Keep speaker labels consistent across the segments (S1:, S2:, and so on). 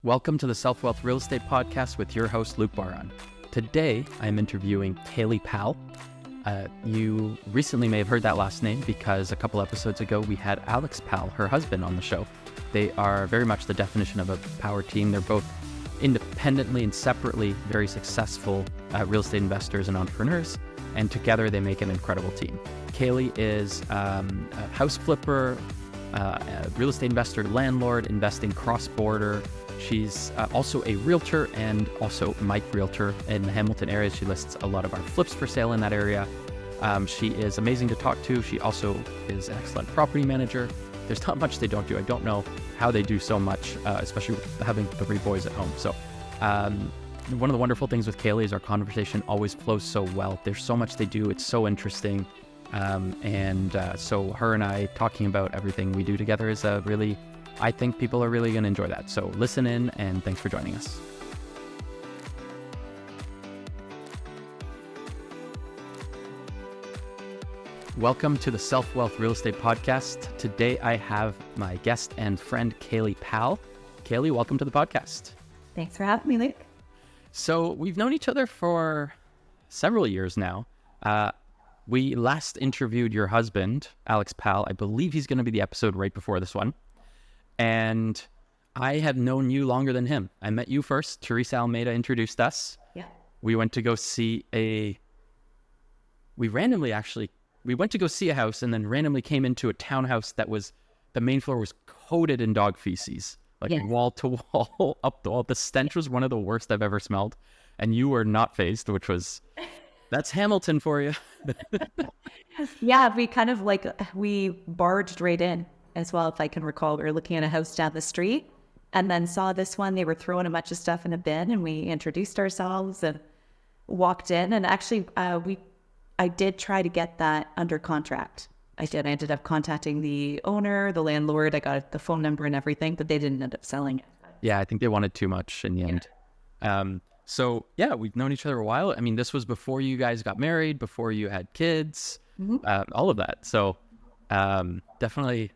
S1: Welcome to the Self-Wealth Real Estate Podcast with your host, Luke Baron. Today, I'm interviewing Kaely Powell. You recently may have heard that last name because a couple episodes ago, we had Alex Powell, her husband, on the show. They are very much the definition of a power team. They're both independently and separately very successful real estate investors and entrepreneurs, and together they make an incredible team. Kaely is a house flipper, a real estate investor, landlord, investing cross-border. She's also a realtor and also Mike Realtor in the Hamilton area. She lists a lot of our flips for sale in that area. She is amazing to talk to. She also is an excellent property manager. There's not much they don't do. I don't know how they do so much, especially with having 3 boys at home. So one of the wonderful things with Kaely is our conversation always flows so well. There's so much they do. It's so interesting. So her and I talking about everything we do together is I think people are really going to enjoy that. So listen in, and thanks for joining us. Welcome to the Self-Wealth Real Estate Podcast. Today I have my guest and friend, Kaely Powell. Kaely, welcome to the podcast.
S2: Thanks for having me, Luke.
S1: So we've known each other for several years now. We last interviewed your husband, Alex Powell. I believe he's going to be the episode right before this one. And I have known you longer than him. I met you first. Teresa Almeida introduced us.
S2: Yeah.
S1: We went to go see we went to go see a house and then randomly came into a townhouse that the main floor was coated in dog feces, wall to wall, up the wall. The stench was one of the worst I've ever smelled. And you were not phased, that's Hamilton for you.
S2: Yeah, we barged right in as well. If I can recall, we were looking at a house down the street and then saw this one. They were throwing a bunch of stuff in a bin, and we introduced ourselves and walked in. And actually, I did try to get that under contract. I ended up contacting the owner, the landlord. I got the phone number and everything, but they didn't end up selling it.
S1: Yeah, I think they wanted too much in the end. So yeah, we've known each other a while. I mean, this was before you guys got married, before you had kids, all of that. So definitely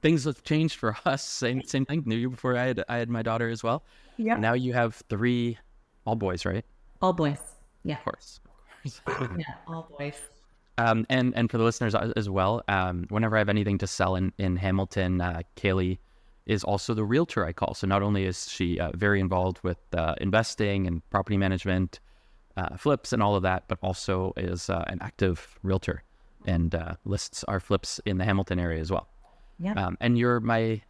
S1: things have changed for us. Same thing. Knew you before I had my daughter as well. Yeah. Now you have 3, all boys, right?
S2: All boys. Yeah.
S1: Of course.
S2: Yeah, all boys.
S1: And for the listeners as well, whenever I have anything to sell in Hamilton, Kaely is also the realtor I call. So not only is she very involved with investing and property management, flips and all of that, but also is an active realtor and lists our flips in the Hamilton area as well. Yeah. And you're definitely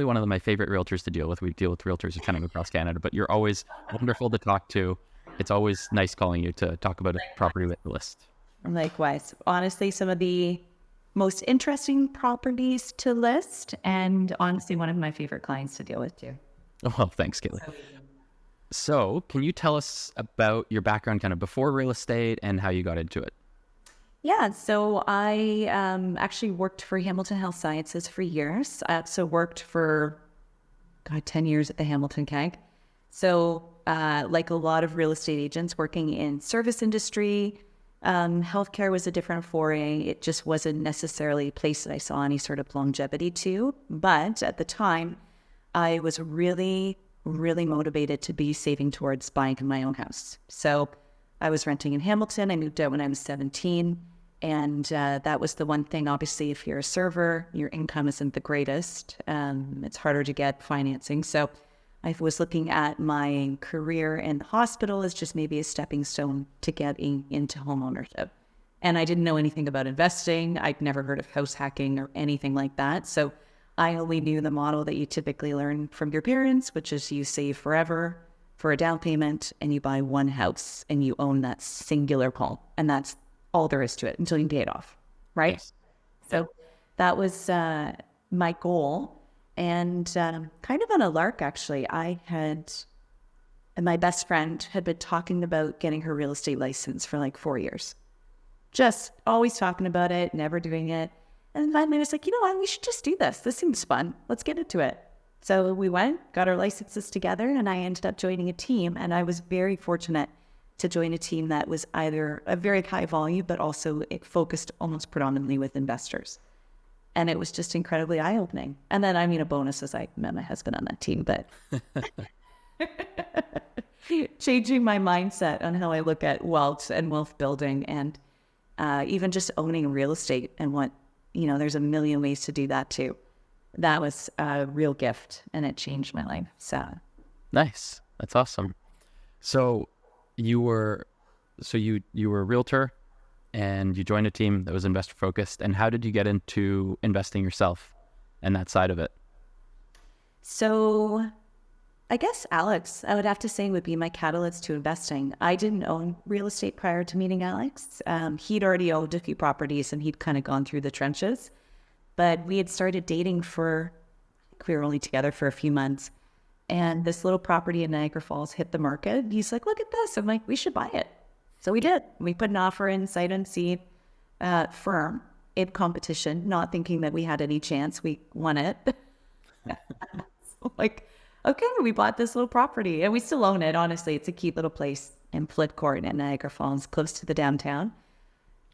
S1: one of my favorite realtors to deal with. We deal with realtors kind of across Canada, but you're always wonderful to talk to. It's always nice calling you to talk about a property with the list.
S2: Likewise. Honestly, some of the most interesting properties to list, and honestly, one of my favorite clients to deal with too.
S1: Oh, well, thanks, Kaely. So can you tell us about your background kind of before real estate and how you got into it?
S2: Yeah, so I actually worked for Hamilton Health Sciences for years. I also worked for 10 years at the Hamilton CAG. So like a lot of real estate agents working in service industry, healthcare was a different foray. It just wasn't necessarily a place that I saw any sort of longevity to. But at the time, I was really, really motivated to be saving towards buying my own house. So I was renting in Hamilton. I moved out when I was 17. And that was the one thing. Obviously, if you're a server, your income isn't the greatest. It's harder to get financing. So I was looking at my career in the hospital as just maybe a stepping stone to getting into homeownership. And I didn't know anything about investing. I'd never heard of house hacking or anything like that. So I only knew the model that you typically learn from your parents, which is you save forever for a down payment and you buy one house and you own that singular home. And that's all there is to it until you pay it off, right? Yes. So that was my goal. And kind of on a lark, actually, my best friend had been talking about getting her real estate license for 4 years. Just always talking about it, never doing it. And finally I was like, you know what, we should just do this. This seems fun. Let's get into it. So we went, got our licenses together, and I ended up joining a team. And I was very fortunate to join a team that was either a very high volume, but also it focused almost predominantly with investors. And it was just incredibly eye-opening. And then, I mean, a bonus is I met my husband on that team, but changing my mindset on how I look at wealth and wealth building, and even just owning real estate and what, there's a million ways to do that too. That was a real gift, and it changed my life. So
S1: Nice. That's awesome. So you were a realtor, and you joined a team that was investor focused. And how did you get into investing yourself and that side of it?
S2: So I guess Alex, I would have to say, would be my catalyst to investing. I didn't own real estate prior to meeting Alex. He'd already owned a few properties, and he'd kind of gone through the trenches. But we had started dating we were only together for a few months. And this little property in Niagara Falls hit the market. He's like, look at this. I'm like, we should buy it. So we did. We put an offer in, sight unseen, firm, in competition, not thinking that we had any chance. We won it. So okay, we bought this little property, and we still own it. Honestly, it's a cute little place in Flitcourt in Niagara Falls, close to the downtown.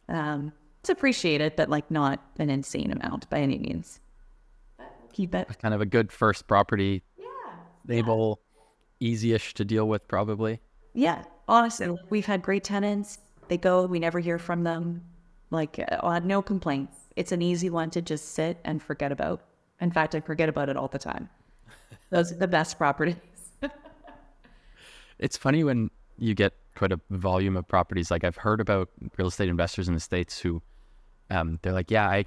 S2: It's appreciated, but not an insane amount by any means. Keep it.
S1: Kind of a good first property.
S2: Yeah.
S1: Stable, easy-ish to deal with, probably.
S2: Yeah. Honestly, we've had great tenants. They go, we never hear from them. No complaints. It's an easy one to just sit and forget about. In fact, I forget about it all the time. Those are the best properties.
S1: It's funny when you get quite a volume of properties. I've heard about real estate investors in the States who, they're like, yeah,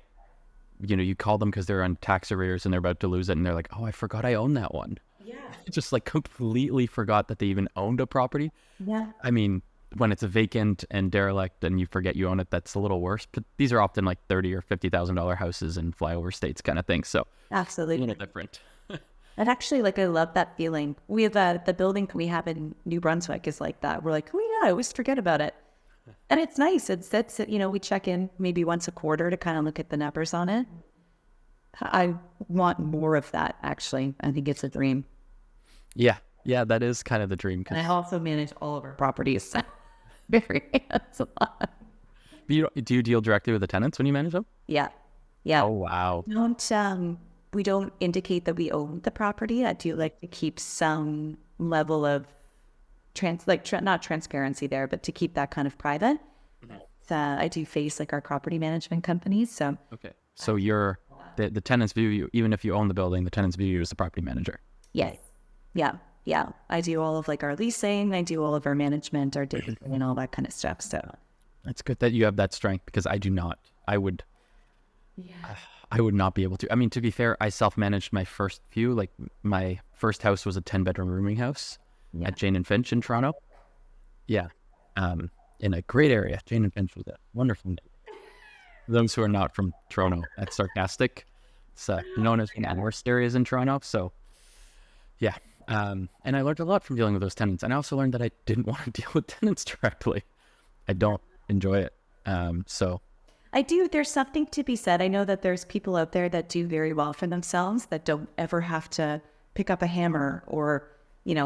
S1: you call them because they're on tax arrears and they're about to lose it. And they're like, oh, I forgot I own that one. Yeah. Just completely forgot that they even owned a property.
S2: Yeah.
S1: I mean, when it's a vacant and derelict and you forget you own it, that's a little worse. But these are often $30,000 or $50,000 houses in flyover states kind of thing. So
S2: absolutely.
S1: A little different.
S2: And actually, I love that feeling. We have the building we have in New Brunswick is like that. We're like, oh yeah, I always forget about it. And it's nice. It's we check in maybe once a quarter to kind of look at the numbers on it. I want more of that, actually. I think it's a dream.
S1: Yeah, that is kind of the dream.
S2: And I also manage all of our properties. That's a lot.
S1: Do you deal directly with the tenants when you manage them?
S2: Yeah.
S1: Oh, wow.
S2: We don't indicate that we own the property. I do like to keep some level of not transparency there, but to keep that kind of private. Mm-hmm. I do face our property management companies. So
S1: okay, so you're the tenants view you, even if you own the building, the tenants view you as the property manager.
S2: Yes, yeah. I do all of our leasing. I do all of our management, our data, and all that kind of stuff. So
S1: it's good that you have that strength, because I do not. I would not be able to. I mean, to be fair, I self-managed my first few. My first house was a 10-bedroom rooming house at Jane and Finch in Toronto. Yeah. In a great area. Jane and Finch was a wonderful name. Those who are not from Toronto, that's sarcastic. It's known as one of the worst areas in Toronto. So, yeah. And I learned a lot from dealing with those tenants. And I also learned that I didn't want to deal with tenants directly. I don't enjoy it. So
S2: I do. There's something to be said. I know that there's people out there that do very well for themselves, that don't ever have to pick up a hammer or,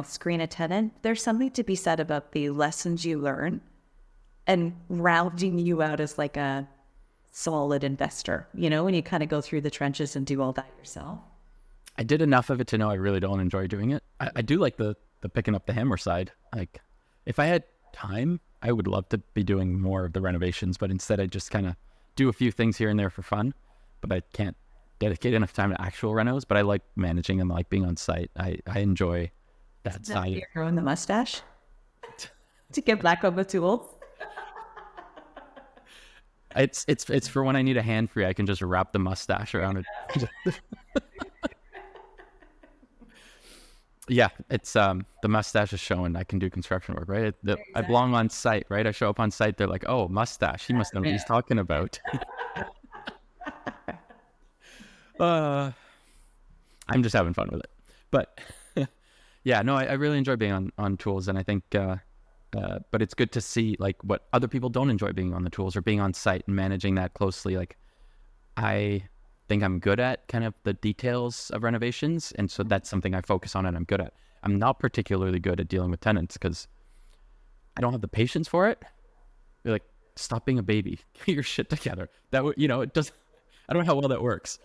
S2: screen a tenant. There's something to be said about the lessons you learn and rounding you out as a solid investor, when you kind of go through the trenches and do all that yourself.
S1: I did enough of it to know I really don't enjoy doing it. I do like the picking up the hammer side. If I had time, I would love to be doing more of the renovations, but instead I just kind of do a few things here and there for fun, but I can't dedicate enough time to actual renos. But I like managing and being on site. I enjoy that side.
S2: You're growing the mustache to get back on the tools.
S1: It's for when I need a hand free. I can just wrap the mustache around it. Yeah, it's the mustache is showing I can do construction work, right? Exactly. I belong on site, right? I show up on site. They're like, "Oh, mustache. He must know what he's talking about." I'm just having fun with it, but yeah, no, I really enjoy being on tools, and I think, but it's good to see what other people don't enjoy being on the tools or being on site and managing that closely. I think I'm good at kind of the details of renovations, and so that's something I focus on and I'm good at. I'm not particularly good at dealing with tenants because I don't have the patience for it. You're like, stop being a baby, get your shit together. That would, it does. I don't know how well that works.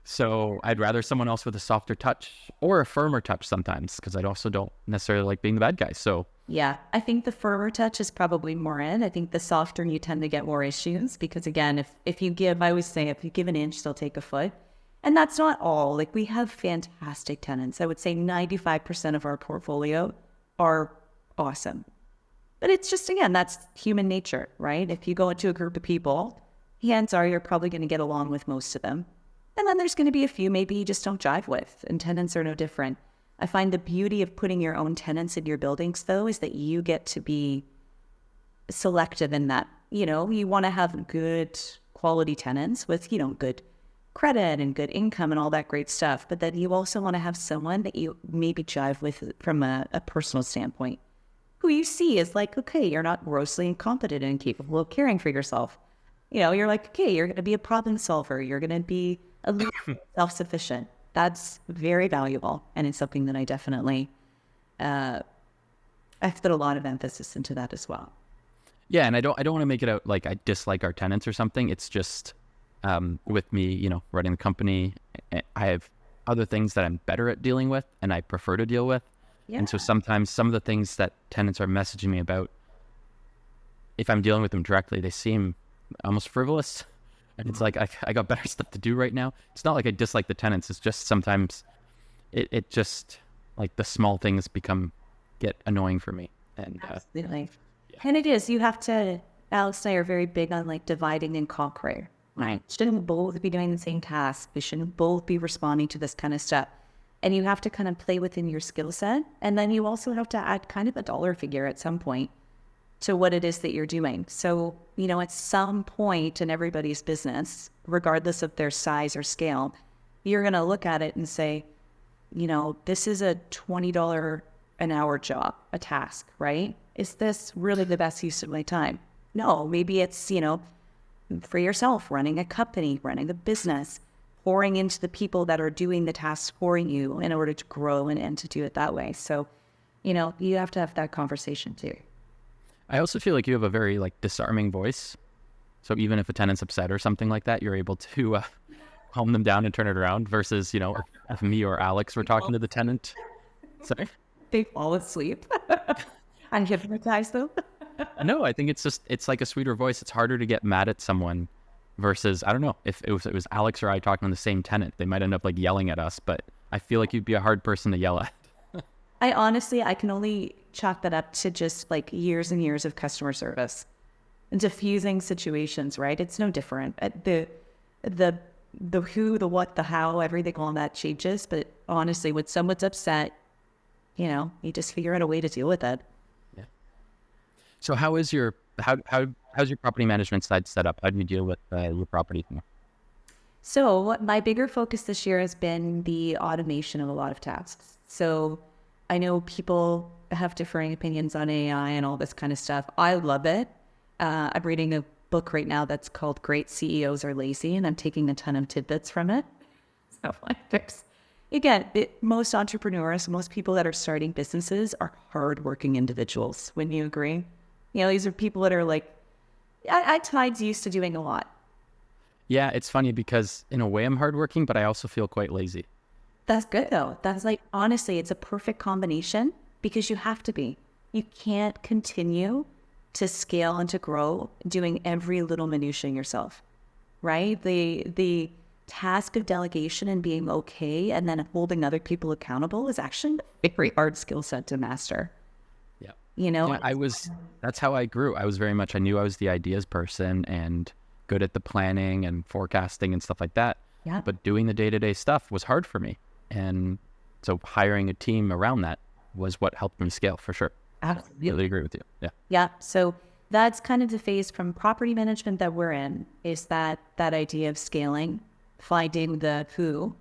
S1: So I'd rather someone else with a softer touch or a firmer touch sometimes, because I also don't necessarily like being the bad guy. So
S2: Yeah, I think the firmer touch is probably more in. I think the softer you tend to get more issues because again, if you give, I always say, if you give an inch, they'll take a foot. And that's not all. Like we have fantastic tenants. I would say 95% of our portfolio are awesome. But it's just, again, that's human nature, right? If you go into a group of people, chances are you're probably going to get along with most of them. And then there's going to be a few maybe you just don't jive with, and tenants are no different. I find the beauty of putting your own tenants in your buildings, though, is that you get to be selective in that. You know, you want to have good quality tenants with, you know, good credit and good income and all that great stuff. But then you also want to have someone that you maybe jive with from a personal standpoint, who you see is like, okay, you're not grossly incompetent and incapable of caring for yourself. You know, you're like, okay, you're going to be a problem solver. You're going to be a little self-sufficient. That's very valuable. And it's something that I definitely, I've put a lot of emphasis into that as well.
S1: yeah, and I don't want to make it out like I dislike our tenants or something. It's just with me, you know, running the company, I have other things that I'm better at dealing with and I prefer to deal with.
S2: Yeah.
S1: And so sometimes some of the things that tenants are messaging me about, if I'm dealing with them directly, they seem almost frivolous. And it's like, I got better stuff to do right now. It's not like I dislike the tenants. It's just sometimes it just, like the small things get annoying for me. And
S2: Absolutely. Yeah. And it is, you have to, Alex and I are very big on like dividing and conquering. Right. Shouldn't both be doing the same task. We shouldn't both be responding to this kind of stuff. And you have to kind of play within your skill set. And then you also have to add kind of a dollar figure at some point to what it is that you're doing. So, you know, at some point in everybody's business, regardless of their size or scale, you're going to look at it and say, you know, this is a $20 an hour job, a task, right? Is this really the best use of my time? No, maybe it's, you know, for yourself, running a company, running a business, pouring into the people that are doing the tasks for you in order to grow and to do it that way. So, you know, you have to have that conversation too.
S1: I also feel like you have a very like disarming voice. So even if a tenant's upset or something like that, you're able to calm them down and turn it around versus, you know, if me or Alex were talking to the tenant. Sorry?
S2: They fall asleep. I'm hypnotized though.
S1: No, I think it's like a sweeter voice. It's harder to get mad at someone versus, I don't know, if it was Alex or I talking on the same tenant, they might end up like yelling at us, but I feel like you'd be a hard person to yell at.
S2: I can only chalk that up to just like years and years of customer service and diffusing situations, right? It's no different. The who, the what, the how, everything on that changes. But honestly, when someone's upset, you know, you just figure out a way to deal with it.
S1: Yeah. So how's your property management side set up? How do you deal with your property?
S2: So my bigger focus this year has been the automation of a lot of tasks. So I know people have differing opinions on AI and all this kind of stuff. I love it. I'm reading a book right now that's called Great CEOs Are Lazy, and I'm taking a ton of tidbits from it. So most entrepreneurs, most people that are starting businesses are hardworking individuals. Wouldn't you agree? You know, these are people that are like, at times used to doing a lot.
S1: Yeah, it's funny because in a way I'm hardworking, but I also feel quite lazy.
S2: That's good though. That's like, honestly, it's a perfect combination because you have to be. You can't continue to scale and to grow doing every little minutia yourself, right? The task of delegation and being okay and then holding other people accountable is actually a very hard skill set to master.
S1: Yeah.
S2: You know?
S1: Yeah, that's how I grew. I knew I was the ideas person and good at the planning and forecasting and stuff like that.
S2: Yeah.
S1: But doing the day-to-day stuff was hard for me. And so hiring a team around that was what helped me scale for sure.
S2: Absolutely.
S1: I really agree with you. Yeah.
S2: Yeah. So that's kind of the phase from property management that we're in, is that idea of scaling, finding the who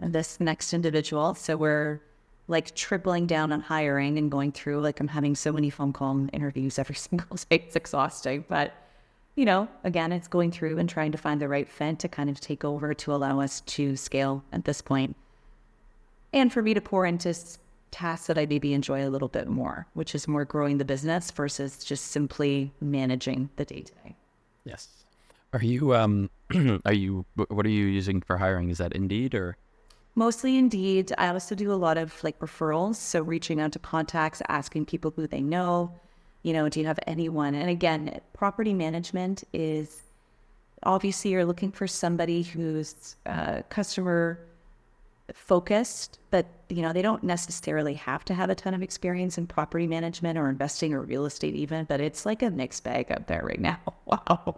S2: and this next individual. So we're like tripling down on hiring and going through, like I'm having so many phone call interviews every single day. It's exhausting, but you know, again, it's going through and trying to find the right fit to kind of take over to allow us to scale at this point. And for me to pour into tasks that I maybe enjoy a little bit more, which is more growing the business versus just simply managing the day-to-day.
S1: Yes. Are you, what are you using for hiring? Is that Indeed or?
S2: Mostly Indeed. I also do a lot of like referrals. So reaching out to contacts, asking people who they know, do you have anyone? And again, property management is obviously you're looking for somebody who's customer focused, but they don't necessarily have to have a ton of experience in property management or investing or real estate even, but it's like a mixed bag out there right now. Wow.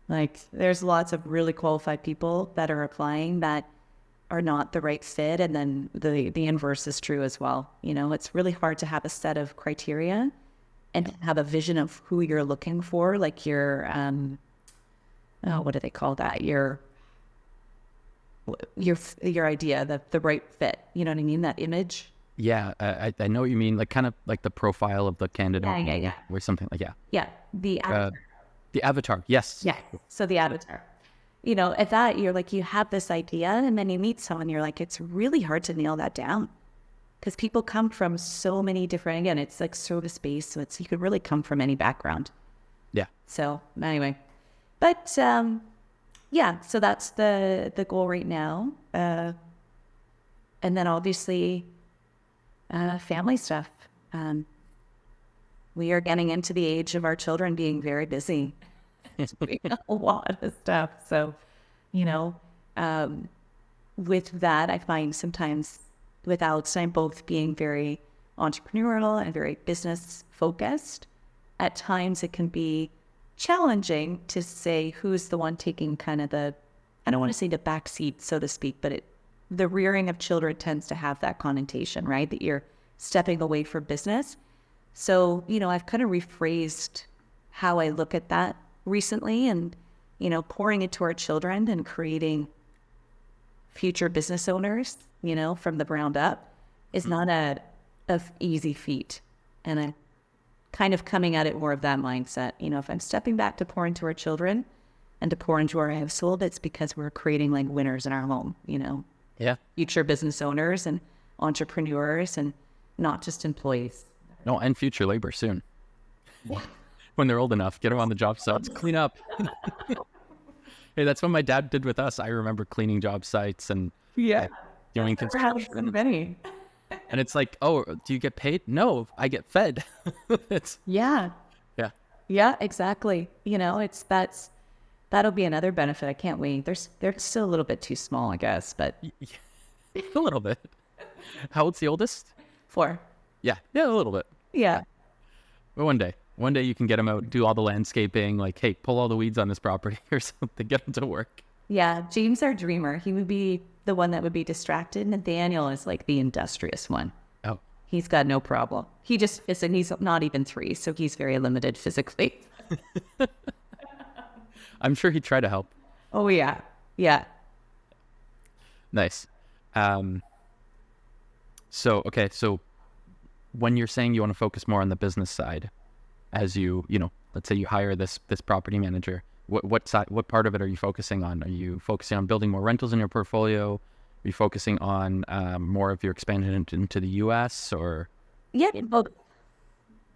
S2: Like there's lots of really qualified people that are applying that are not the right fit. And then the inverse is true as well. It's really hard to have a set of criteria and have a vision of who you're looking for. Like your, what do they call that? Your idea, the right fit. You know what I mean? That image.
S1: Yeah, I know what you mean. Like kind of like the profile of the candidate.
S2: Yeah.
S1: Or something like, yeah.
S2: Yeah. The avatar.
S1: The avatar. Yes.
S2: Yeah. So the avatar. At that, you're like, you have this idea and then you meet someone, you're like, it's really hard to nail that down because people come from so many different, again, it's like service-based. So you could really come from any background.
S1: Yeah.
S2: So anyway, but yeah, so that's the goal right now. And then obviously family stuff. We are getting into the age of our children being very busy. A lot of stuff. So, with that, I find sometimes with Alex both being very entrepreneurial and very business focused, at times it can be challenging to say who's the one taking kind of I don't want to say the back seat, so to speak, but the rearing of children tends to have that connotation, right? That you're stepping away from business. So, I've kind of rephrased how I look at that recently and, pouring into our children and creating future business owners, from the ground up is not a easy feat. And I'm kind of coming at it more of that mindset. If I'm stepping back to pour into our children and to pour into our household, it's because we're creating like winners in our home,
S1: Yeah.
S2: future business owners and entrepreneurs and not just employees.
S1: No, and future labor soon. When they're old enough, get them on the job sites, clean up. Hey, that's what my dad did with us. I remember cleaning job sites and doing construction.
S2: Many.
S1: And it's like, oh, do you get paid? No, I get fed.
S2: Yeah, exactly. That'll be another benefit. I can't wait. They're still a little bit too small, I guess, but
S1: A little bit. How old's the oldest?
S2: 4.
S1: Yeah, a little bit.
S2: Yeah.
S1: But one day you can get them out, do all the landscaping, like, hey, pull all the weeds on this property or something, get them to work.
S2: Yeah, James, our dreamer, he would be the one that would be distracted. Nathaniel is like the industrious one.
S1: Oh.
S2: He's got no problem. He just is, and he's not even 3, so he's very limited physically.
S1: I'm sure he'd try to help.
S2: Oh, yeah. Yeah.
S1: Nice. So when you're saying you want to focus more on the business side, as let's say you hire this property manager, what part of it are you focusing on? Are you focusing on building more rentals in your portfolio? Are you focusing on more of your expansion into the U.S. or?
S2: Yeah,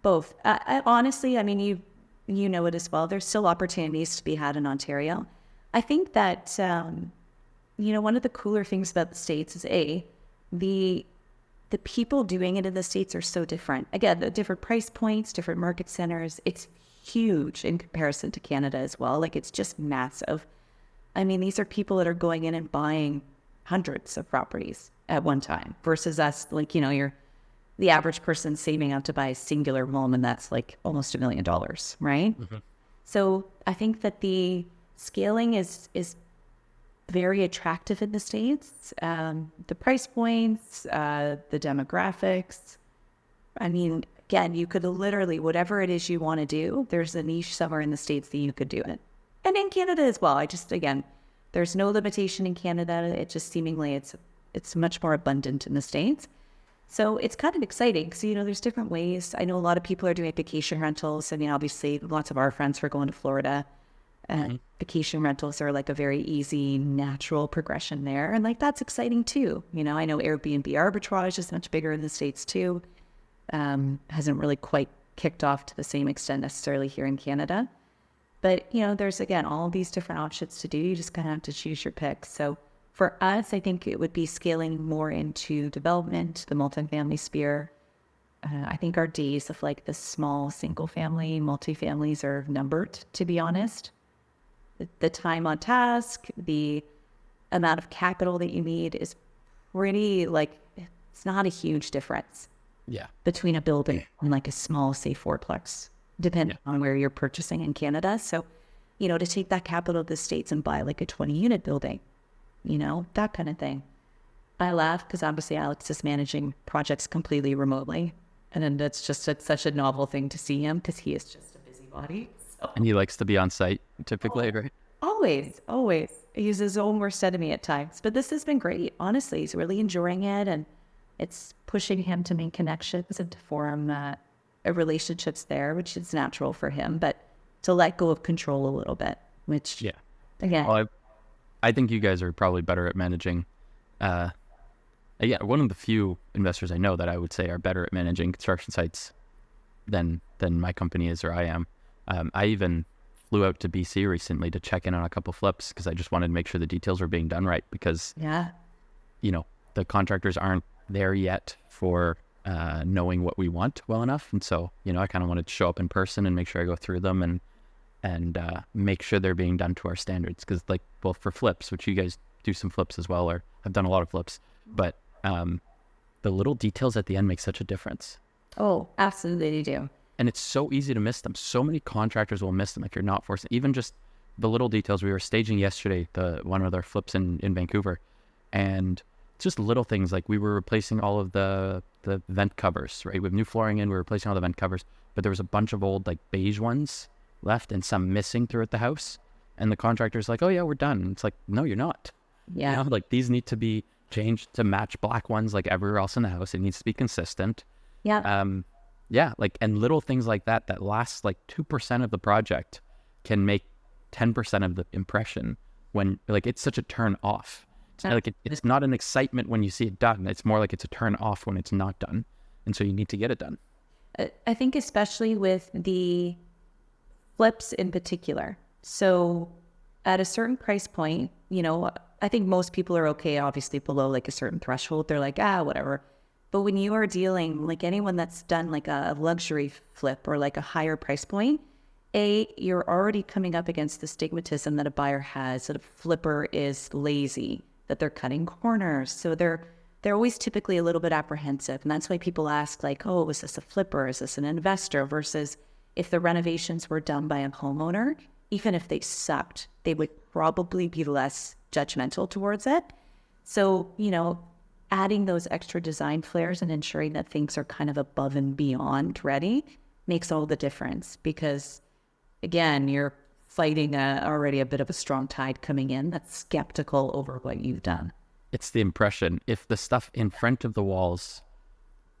S2: both. I honestly, I mean, you know it as well. There's still opportunities to be had in Ontario. I think that one of the cooler things about the States is the people doing it in the States are so different. Again, the different price points, different market centers. It's huge in comparison to Canada as well. Like it's just massive. I mean, these are people that are going in and buying hundreds of properties at one time versus us, like, you're the average person saving up to buy a singular home, and that's like almost $1 million, right? Mm-hmm. So I think that the scaling is very attractive in the States. The price points, the demographics. I mean, again, you could literally, whatever it is you want to do, there's a niche somewhere in the States that you could do it. And in Canada as well. There's no limitation in Canada. It just seemingly it's much more abundant in the States. So it's kind of exciting because, there's different ways. I know a lot of people are doing vacation rentals. I mean, obviously, lots of our friends are going to Florida. Vacation rentals are like a very easy, natural progression there. And like, that's exciting too. I know Airbnb arbitrage is much bigger in the States too. Hasn't really quite kicked off to the same extent necessarily here in Canada. But, there's, again, all these different options to do. You just kind of have to choose your pick. So for us, I think it would be scaling more into development, the multifamily sphere. I think our days of like the small single family, multifamilies are numbered, to be honest. The time on task, the amount of capital that you need is pretty, like, it's not a huge difference between a building and like a small, say, fourplex, depending on where you're purchasing in Canada. So, to take that capital to the States and buy like a 20-unit building, that kind of thing. I laugh because obviously Alex is managing projects completely remotely. And then that's just such a novel thing to see him because he is just a busybody. So.
S1: And he likes to be on site typically, right?
S2: Always, always. He's his own worst enemy at times. But this has been great. Honestly, he's really enjoying it. And it's pushing him to make connections and to form relationships there, which is natural for him. But to let go of control a little bit, which, again.
S1: Well, I think you guys are probably better at managing. One of the few investors I know that I would say are better at managing construction sites than my company is or I am. I even flew out to BC recently to check in on a couple flips because I just wanted to make sure the details were being done right because, the contractors aren't there yet for knowing what we want well enough. And so, I kind of wanted to show up in person and make sure I go through them and make sure they're being done to our standards. Because both for flips, which you guys do some flips as well, or have done a lot of flips, but the little details at the end make such a difference.
S2: Oh, absolutely they do.
S1: And it's so easy to miss them. So many contractors will miss them if you're not forcing. Even just the little details. We were staging yesterday, one of their flips in Vancouver, and it's just little things like we were replacing all of the vent covers, right? We have new flooring in, we were replacing all the vent covers, but there was a bunch of old like beige ones left and some missing throughout the house. And the contractor's like, oh yeah, we're done. And it's like, no, you're not.
S2: Yeah.
S1: Like these need to be changed to match black ones like everywhere else in the house. It needs to be consistent.
S2: Yeah.
S1: And little things like that last like 2% of the project can make 10% of the impression when like it's such a turn off. It's not like it's not an excitement when you see it done. It's more like it's a turn off when it's not done. And so you need to get it done.
S2: I think especially with the flips in particular. So at a certain price point, I think most people are okay, obviously below like a certain threshold. They're like, whatever. But when you are dealing, like anyone that's done like a luxury flip or like a higher price point, you're already coming up against the stigmatism that a buyer has, that a flipper is lazy, that they're cutting corners. So they're always typically a little bit apprehensive. And that's why people ask like, oh, is this a flipper? Is this an investor? Versus if the renovations were done by a homeowner, even if they sucked, they would probably be less judgmental towards it. So, adding those extra design flares and ensuring that things are kind of above and beyond ready makes all the difference because, again, you're fighting already a bit of a strong tide coming in that's skeptical over what you've done.
S1: It's the impression. If the stuff in front of the walls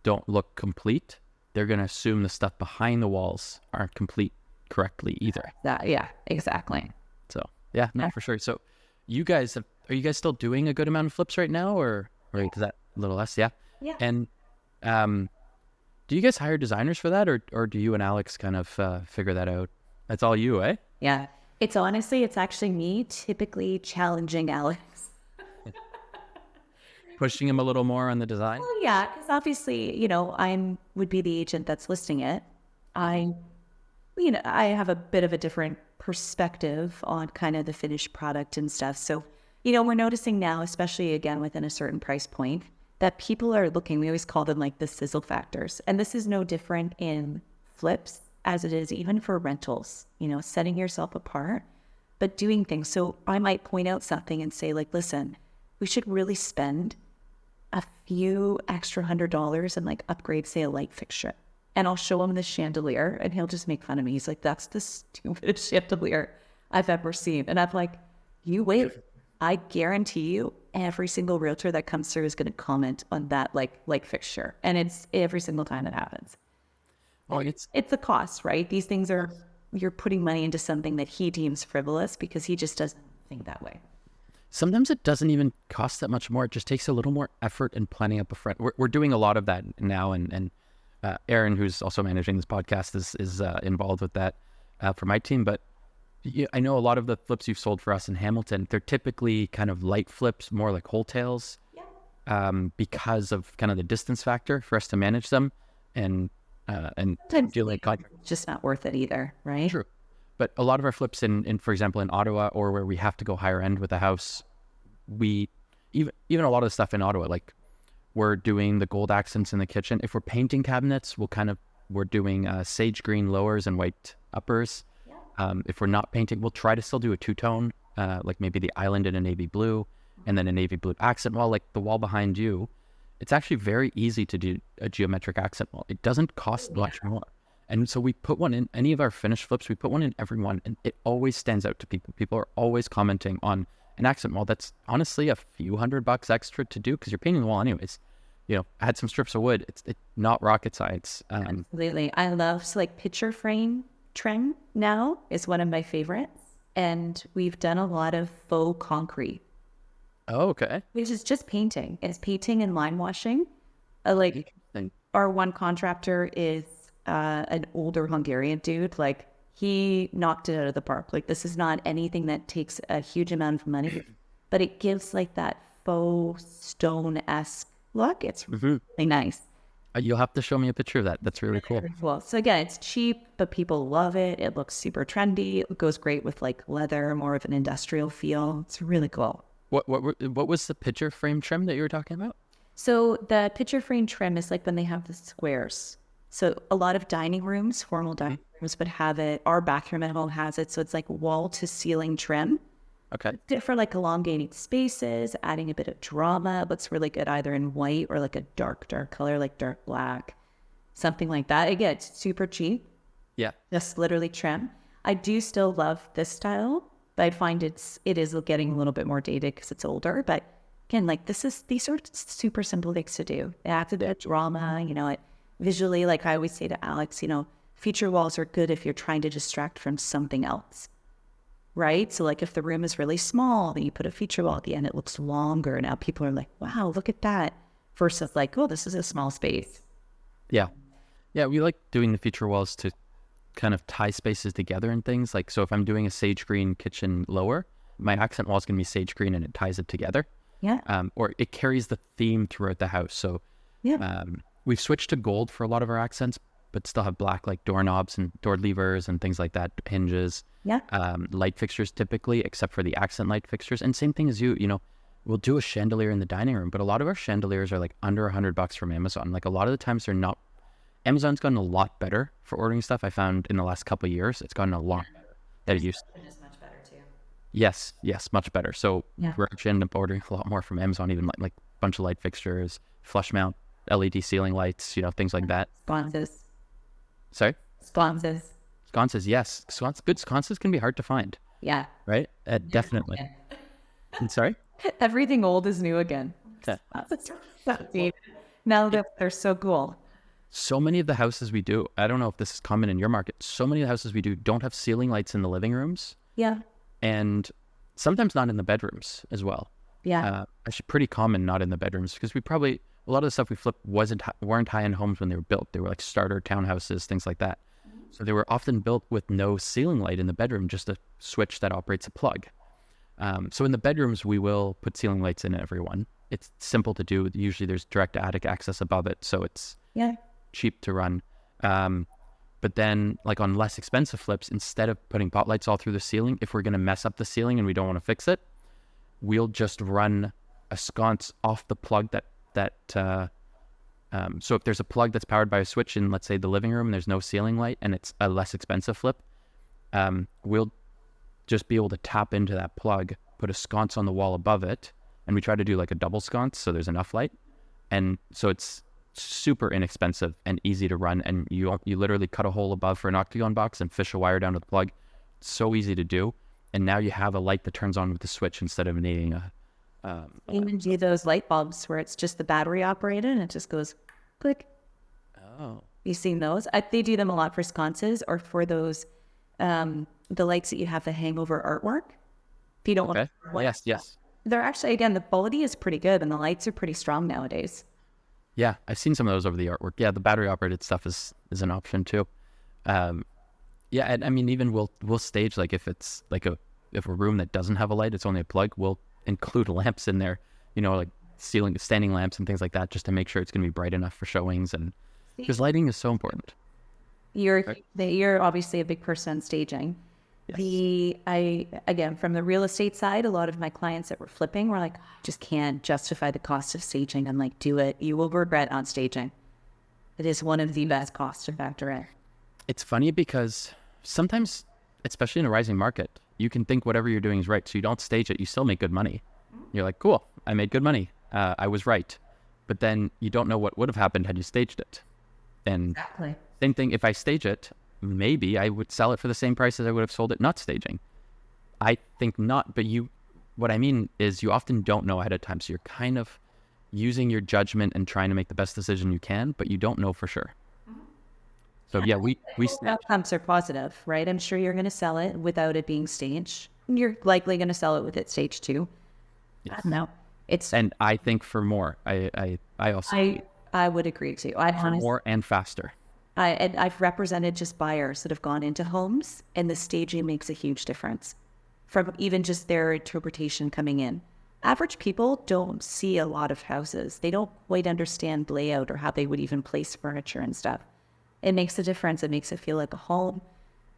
S1: don't look complete, they're going to assume the stuff behind the walls aren't complete correctly either.
S2: Yeah, exactly.
S1: So, for sure. So, are you guys still doing a good amount of flips right now or is that a little less? Yeah.
S2: Yeah.
S1: And do you guys hire designers for that or do you and Alex kind of figure that out? That's all you, eh?
S2: Yeah. It's actually me typically challenging Alex.
S1: Pushing him a little more on the design?
S2: Well, yeah, because obviously, I would be the agent that's listing it. I have a bit of a different perspective on kind of the finished product and stuff. So, we're noticing now, especially again within a certain price point, that people are looking, we always call them like the sizzle factors. And this is no different in flips as it is even for rentals, setting yourself apart, but doing things. So I might point out something and say like, listen, we should really spend a few extra $100 and like upgrade, say, a light fixture. And I'll show him the chandelier and he'll just make fun of me. He's like, that's the stupidest chandelier I've ever seen. And I'm like, you wait. I guarantee you every single realtor that comes through is going to comment on that light fixture. And it's every single time it happens.
S1: Oh,
S2: it's a cost, right? These things you're putting money into something that he deems frivolous because he just doesn't think that way.
S1: Sometimes it doesn't even cost that much more. It just takes a little more effort and planning up a front. We're doing a lot of that now, and Aaron, who's also managing this podcast, is involved with that for my team. But Yeah, I know a lot of the flips you've sold for us in Hamilton, they're typically kind of light flips, more like wholetails, because of kind of the distance factor for us to manage them and
S2: Sometimes
S1: dealing with
S2: it's just not worth it either, right?
S1: True. But a lot of our flips in for example, in Ottawa, or where we have to go higher end with a house, we even a lot of the stuff in Ottawa, like we're doing the gold accents in the kitchen. If we're painting cabinets, we're doing sage green lowers and white uppers. If we're not painting, we'll try to still do a two-tone, like maybe the island in a navy blue and then a navy blue accent wall, like the wall behind you. It's actually very easy to do a geometric accent wall. It doesn't cost much more. And so we put one in any of our finished flips, we put one in every one, and it always stands out to people. People are always commenting on an accent wall that's honestly a few $100 extra to do because you're painting the wall anyways. Add some strips of wood. It's not rocket science.
S2: Absolutely. I love, so like picture frame trim now is one of my favorites. And we've done a lot of faux concrete.
S1: Oh, okay.
S2: Which is just painting. It's painting and line washing. Our one contractor is an older Hungarian dude. Like, he knocked it out of the park. Like, this is not anything that takes a huge amount of money, but it gives like that faux stone-esque look. It's really nice.
S1: You'll have to show me a picture of that. That's really cool.
S2: Well, so again, it's cheap, but people love it. It looks super trendy. It goes great with like leather, more of an industrial feel. It's really cool.
S1: What was the picture frame trim that you were talking about?
S2: So the picture frame trim is like when they have the squares. So a lot of dining rooms, formal dining rooms would have it. Our bathroom at home has it. So it's like wall to ceiling trim.
S1: Okay.
S2: Good for like elongating spaces, adding a bit of drama. It looks really good either in white or like a dark color, like dark black, something like that. Again, it's super cheap.
S1: Yeah.
S2: Just literally trim. I do still love this style, but I find it is getting a little bit more dated because it's older. But again, like these are super simple things to do. It adds a bit of drama, it visually, like I always say to Alex, feature walls are good if you're trying to distract from something else. Right? So like if the room is really small, then you put a feature wall at the end, it looks longer. Now people are like, wow, look at that. Versus like, oh, this is a small space.
S1: Yeah. Yeah, we like doing the feature walls to kind of tie spaces together and things. Like, so if I'm doing a sage green kitchen lower, my accent wall is going to be sage green and it ties it together.
S2: Yeah.
S1: Or it carries the theme throughout the house. So we've switched to gold for a lot of our accents, but still have black, like doorknobs and door levers and things like that, hinges.
S2: Yeah.
S1: Light fixtures typically, except for the accent light fixtures. And same thing as we'll do a chandelier in the dining room, but a lot of our chandeliers are like under $100 from Amazon. Like a lot of the times they're not. Amazon's gotten a lot better for ordering stuff. I found in the last couple of years, it's gotten a lot better than it used to.
S2: It is much better too.
S1: Yes, much better. So we're actually ending up ordering a lot more from Amazon, even like a bunch of light fixtures, flush mount, LED ceiling lights, things like that.
S2: Sconces.
S1: Sorry?
S2: Sconces.
S1: Sconces, yes. Good sconces can be hard to find.
S2: Yeah.
S1: Right? Definitely. Sorry?
S2: Everything old is new again.
S1: Yeah.
S2: Now that they're so cool.
S1: So many of the houses we do, I don't know if this is common in your market, so many of the houses we do don't have ceiling lights in the living rooms.
S2: Yeah.
S1: And sometimes not in the bedrooms as well.
S2: Yeah.
S1: Actually pretty common not in the bedrooms because a lot of the stuff we flipped weren't high-end homes when they were built. They were like starter townhouses, things like that. So they were often built with no ceiling light in the bedroom, just a switch that operates a plug. So in the bedrooms, we will put ceiling lights in every one. It's simple to do. Usually there's direct attic access above it, so it's cheap to run. But then like on less expensive flips, instead of putting pot lights all through the ceiling, if we're going to mess up the ceiling and we don't want to fix it, we'll just run a sconce off the plug so if there's a plug that's powered by a switch in, let's say, the living room, and there's no ceiling light and it's a less expensive flip, we'll just be able to tap into that plug, put a sconce on the wall above it, and we try to do like a double sconce so there's enough light. And so it's super inexpensive and easy to run, and you literally cut a hole above for an octagon box and fish a wire down to the plug. It's so easy to do, and now you have a light that turns on with the switch instead of needing
S2: even do those light bulbs where it's just the battery operated and it just goes click.
S1: Oh,
S2: you've seen those? They do them a lot for sconces or for those the lights that you have the hangover artwork. If you don't want to,
S1: yes,
S2: they're actually, again, the quality is pretty good and the lights are pretty strong nowadays.
S1: Yeah, I've seen some of those over the artwork. Yeah, the battery operated stuff is an option too. Yeah, and I mean, even we'll stage like if it's like if a room that doesn't have a light, it's only a plug, we'll include lamps in there, like standing lamps and things like that, just to make sure it's going to be bright enough for showings, and because lighting is so important.
S2: You're
S1: Right?
S2: you're obviously a big person on staging.
S1: Yes.
S2: I again, from the real estate side, a lot of my clients that were flipping were like, I just can't justify the cost of staging. I'm like, do it. You will regret on staging. It is one of the best costs to factor in.
S1: It's funny because sometimes, especially in a rising market, you can think whatever you're doing is right, so you don't stage it, you still make good money. You're like, cool, I made good money. I was right. But then you don't know what would have happened had you staged it. And
S2: Exactly.
S1: same thing, if I stage it, maybe I would sell it for the same price as I would have sold it not staging. I think not, but what I mean is you often don't know ahead of time. So you're kind of using your judgment and trying to make the best decision you can, but you don't know for sure. So yeah, we stage.
S2: Outcomes are positive, right? I'm sure you're going to sell it without it being staged. You're likely going to sell it with it staged too.
S1: Yes.
S2: No, it's
S1: And I think for more, I also
S2: I would agree too. I
S1: for
S2: honestly,
S1: more and faster.
S2: and I've represented just buyers that have gone into homes, and the staging makes a huge difference from even just their interpretation coming in. Average people don't see a lot of houses. They don't quite understand layout or how they would even place furniture and stuff. It makes a difference. It makes it feel like a home.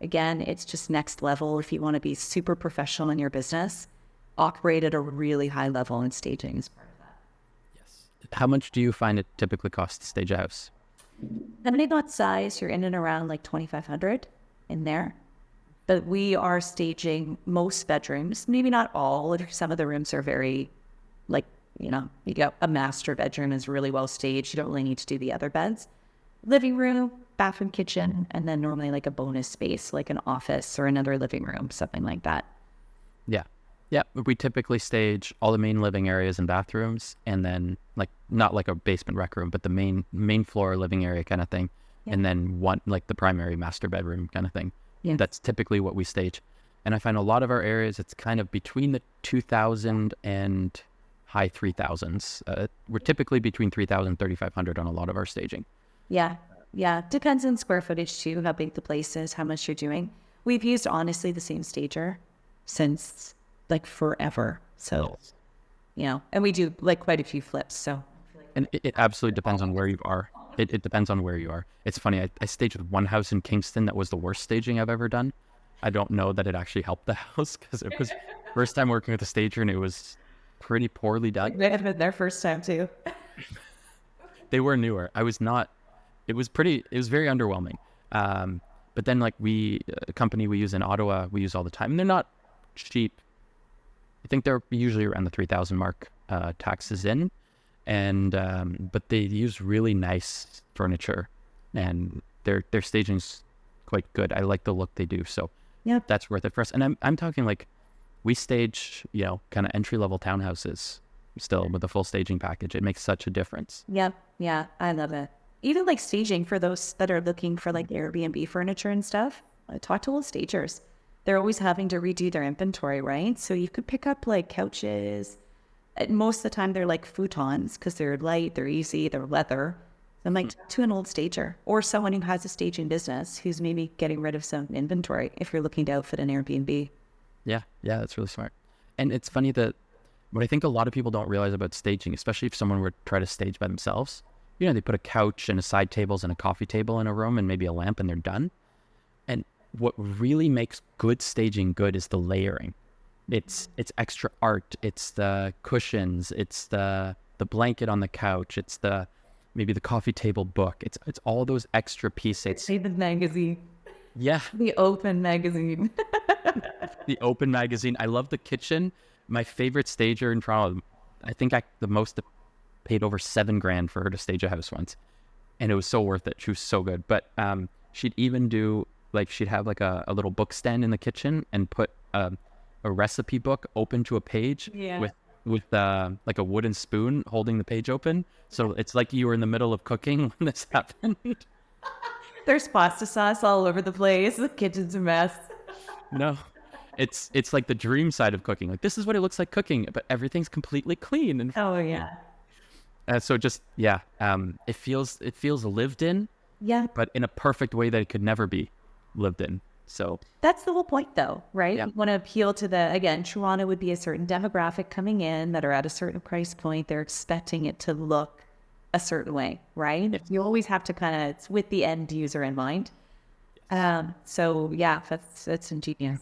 S2: Again, it's just next level. If you want to be super professional in your business, operate at a really high level, and staging is part of that.
S1: Yes. How much do you find it typically costs to stage a house?
S2: Depending on size, you're in and around like 2,500 in there. But we are staging most bedrooms, maybe not all. Some of the rooms are very, like, you got a master bedroom is really well staged. You don't really need to do the other beds. Living room, bathroom, kitchen, and then normally like a bonus space, like an office or another living room, something like that.
S1: Yeah. Yeah. We typically stage all the main living areas and bathrooms, and then like not like a basement rec room, but the main floor living area kind of thing.
S2: Yeah.
S1: And then one like the primary master bedroom kind of thing.
S2: Yes.
S1: That's typically what we stage. And I find a lot of our areas, it's kind of between the 2,000 and high 3,000s. We're typically between 3,000 and 3,500 on a lot of our staging.
S2: Yeah. Yeah. Depends on square footage too, how big the place is, how much you're doing. We've used honestly the same stager since like forever. So, and we do like quite a few flips. So,
S1: and it absolutely depends on where you are. It depends on where you are. It's funny. I staged with one house in Kingston that was the worst staging I've ever done. I don't know that it actually helped the house because it was first time working with a stager and it was pretty poorly done.
S2: they had been their first time too.
S1: They were newer. I was not. It was very underwhelming. But then like a company we use in Ottawa, we use all the time, and they're not cheap. I think they're usually around the 3,000 mark, taxes in. And but they use really nice furniture, and their staging's quite good. I like the look they do, so
S2: Yeah.
S1: that's worth it for us. And I'm talking like we stage, kind of entry level townhouses still with the full staging package. It makes such a difference.
S2: Yep. Yeah. I love it. Even like staging for those that are looking for like Airbnb furniture and stuff. I talk to old stagers. They're always having to redo their inventory, right? So you could pick up like couches. Most of the time they're like futons because they're light, they're easy, they're leather. I'm like, to an old stager or someone who has a staging business who's maybe getting rid of some inventory if you're looking to outfit an Airbnb.
S1: Yeah, that's really smart. And it's funny that what I think a lot of people don't realize about staging, especially if someone were to try to stage by themselves, they put a couch and a side tables and a coffee table in a room and maybe a lamp and they're done. And what really makes good staging good is the layering. It's extra art. It's the cushions. It's the blanket on the couch. It's maybe the coffee table book. It's all those extra pieces.
S2: See the magazine.
S1: Yeah.
S2: The open magazine.
S1: The open magazine. I love the kitchen. My favorite stager in Toronto, I think the most paid over $7,000 for her to stage a house once. And it was so worth it. She was so good. But she'd even do, like, she'd have like a little book stand in the kitchen and put a recipe book open to a page with like a wooden spoon holding the page open. So it's like you were in the middle of cooking when this happened.
S2: There's pasta sauce all over the place. The kitchen's a mess.
S1: No, it's like the dream side of cooking. Like, this is what it looks like cooking, but everything's completely clean. And
S2: Oh yeah.
S1: so just, it feels lived in,
S2: Yeah.
S1: but in a perfect way that it could never be lived in. So
S2: That's the whole point, though, right?
S1: yeah,
S2: You want to appeal to again, Toronto would be a certain demographic coming in that are at a certain price point. They're expecting it to look a certain way, right?
S1: yes,
S2: You always have to it's with the end user in mind. So yeah, that's ingenious.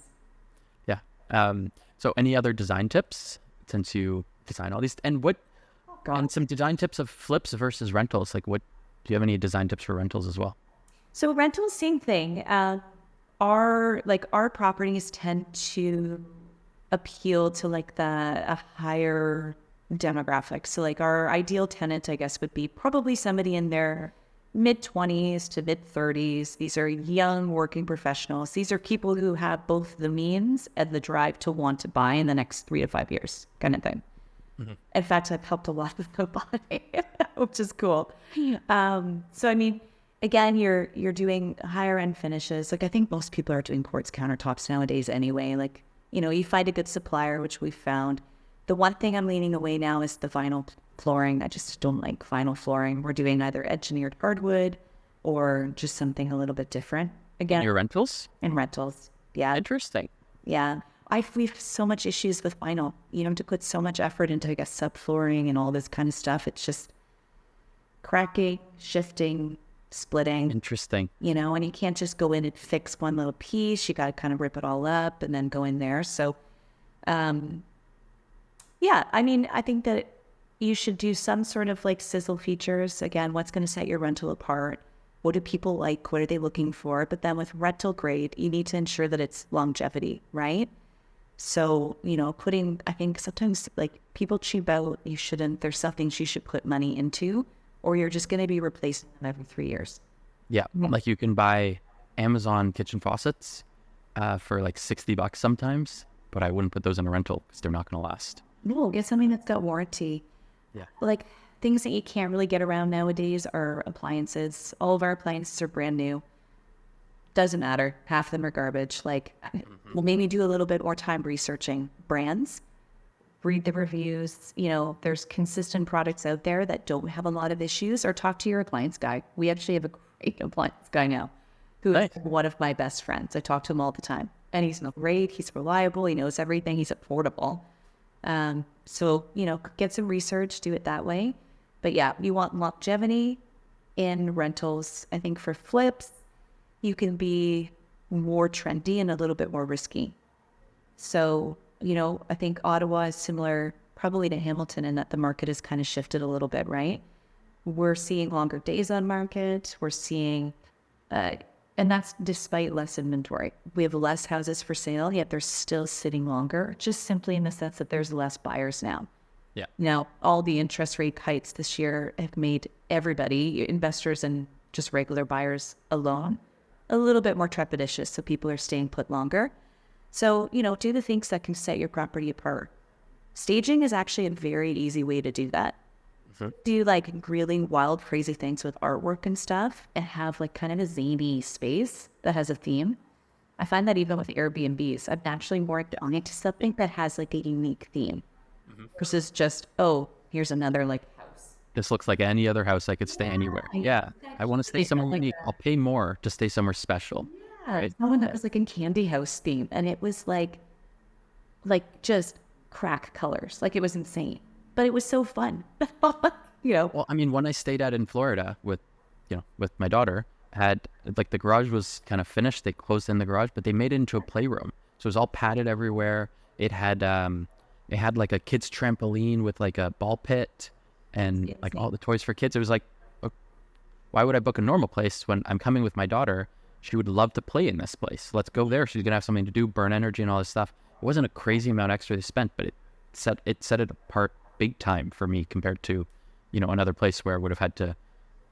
S1: yeah. So any other design tips since you design all these, and
S2: God.
S1: some design tips of flips versus rentals? Like, what do you have any design tips for rentals as well?
S2: So rentals, same thing. Our properties tend to appeal to like a higher demographic. So like our ideal tenant, I guess, would be probably somebody in their mid-20s to mid-30s. These are young working professionals. These are people who have both the means and the drive to want to buy in the next 3 to 5 years, kind of thing. In fact, I've helped a lot with them buy, which is cool. So I mean, again, you're doing higher end finishes. Like I think most people are doing quartz countertops nowadays anyway. Like, you find a good supplier, which we found. The one thing I'm leaning away now is the vinyl flooring. I just don't like vinyl flooring. We're doing either engineered hardwood or just something a little bit different. Again,
S1: Your rentals?
S2: in rentals. Yeah.
S1: Interesting.
S2: Yeah. We've so much issues with vinyl, to put so much effort into, I guess, subflooring and all this kind of stuff. It's just cracking, shifting, splitting,
S1: Interesting.
S2: and you can't just go in and fix one little piece. You got to kind of rip it all up and then go in there. So, yeah, I mean, I think that you should do some sort of like sizzle features. Again, what's going to set your rental apart? What do people like? What are they looking for? But then with rental grade, you need to ensure that it's longevity, right? So, I think sometimes like people cheap out, you shouldn't. There's some things you should put money into, or you're just going to be replacing them every 3 years.
S1: Yeah. Like you can buy Amazon kitchen faucets for like $60 sometimes, but I wouldn't put those in a rental because they're not going to last.
S2: No, get something that's got warranty.
S1: Yeah.
S2: Like things that you can't really get around nowadays are appliances. All of our appliances are brand new. Doesn't matter. Half of them are garbage. Like, well, maybe do a little bit more time researching brands, read the reviews. There's consistent products out there that don't have a lot of issues, or talk to your appliance guy. We actually have a great appliance guy now who is one of my best friends. I talk to him all the time, and he's great. He's reliable. He knows everything. He's affordable. So, get some research, do it that way. But yeah, you want longevity in rentals. I think for flips, you can be more trendy and a little bit more risky. So, I think Ottawa is similar probably to Hamilton in that the market has kind of shifted a little bit, right? We're seeing longer days on market. We're seeing, and that's despite less inventory. We have less houses for sale, yet they're still sitting longer, just simply in the sense that there's less buyers now.
S1: Yeah.
S2: Now, all the interest rate hikes this year have made everybody, investors and just regular buyers alone, a little bit more trepidatious. So people are staying put longer. So, do the things that can set your property apart. Staging is actually a very easy way to do that. Do like really wild, crazy things with artwork and stuff and have like kind of a zany space that has a theme. I find that even with Airbnbs, I'm naturally more drawn to something that has like a unique theme versus just, oh, here's another like house.
S1: This looks like any other house I could stay anywhere. Yeah. I want to stay somewhere unique. I'll pay more to stay somewhere special.
S2: Yeah,
S1: Right?
S2: someone that was like a candy house theme, and it was like just crack colors. Like it was insane, but it was so fun.
S1: Well, I mean, when I stayed out in Florida with my daughter, had like the garage was kind of finished. They closed in the garage, but they made it into a playroom. So it was all padded everywhere. It had like a kid's trampoline with like a ball pit and like all the toys for kids. It was like, why would I book a normal place when I'm coming with my daughter? She would love to play in this place. Let's go there. She's gonna have something to do, burn energy and all this stuff. It wasn't a crazy amount extra they spent, but it set it apart big time for me compared to, another place where I would have had to,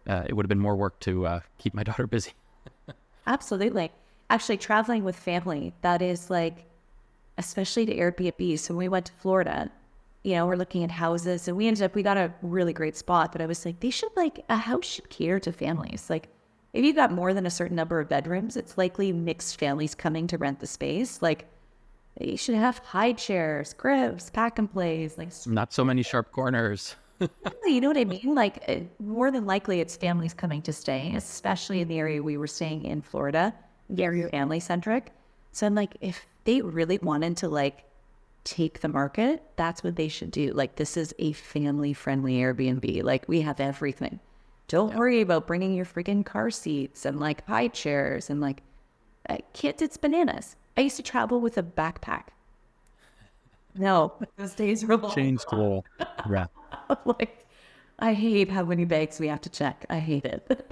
S1: it would have been more work to keep my daughter busy.
S2: Absolutely. Actually, traveling with family, that is like, especially to Airbnb. So when we went to Florida, we're looking at houses and we got a really great spot, but I was like, a house should cater to families. Like if you got more than a certain number of bedrooms, it's likely mixed families coming to rent the space. Like you should have high chairs, cribs, pack and plays, like
S1: Not so many sharp corners.
S2: you know what I mean? Like more than likely it's families coming to stay, especially in the area we were staying in Florida. very family centric. So I'm like, if they really wanted to like take the market, that's what they should do. Like, this is a family friendly Airbnb. Like, we have everything. Don't worry about bringing your freaking car seats and like high chairs and like kids. It's bananas. I used to travel with a backpack. No, those days were long.
S1: Changed the role. Yeah.
S2: Like, I hate how many bags we have to check. I hate it.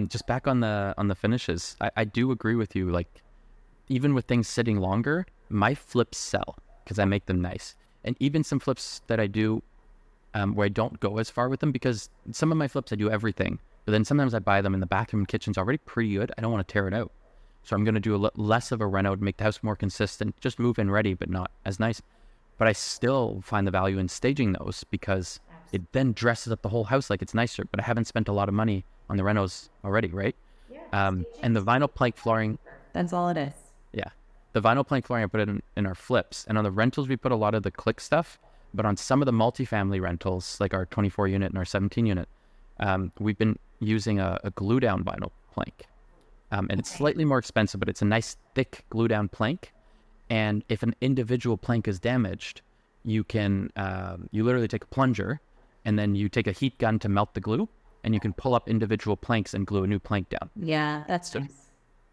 S1: Just back on the finishes, I do agree with you. Like, even with things sitting longer, my flips sell because I make them nice. And even some flips that I do where I don't go as far with them, because some of my flips I do everything, but then sometimes I buy them and the bathroom and kitchen's already pretty good. I don't want to tear it out. So I'm going to do less of a reno to make the house more consistent, just move in ready, but not as nice. But I still find the value in staging those because it then dresses up the whole house like it's nicer, but I haven't spent a lot of money on the renos already, right? And the vinyl plank flooring.
S2: That's all it is.
S1: Yeah. The vinyl plank flooring, I put it in our flips. And on the rentals, we put a lot of the click stuff. But on some of the multifamily rentals, like our 24 unit and our 17 unit, we've been using a glue down vinyl plank. And it's slightly more expensive, but it's a nice thick glue down plank. And if an individual plank is damaged, you can, you literally take a plunger and then you take a heat gun to melt the glue and you can pull up individual planks and glue a new plank down.
S2: Yeah, that's nice.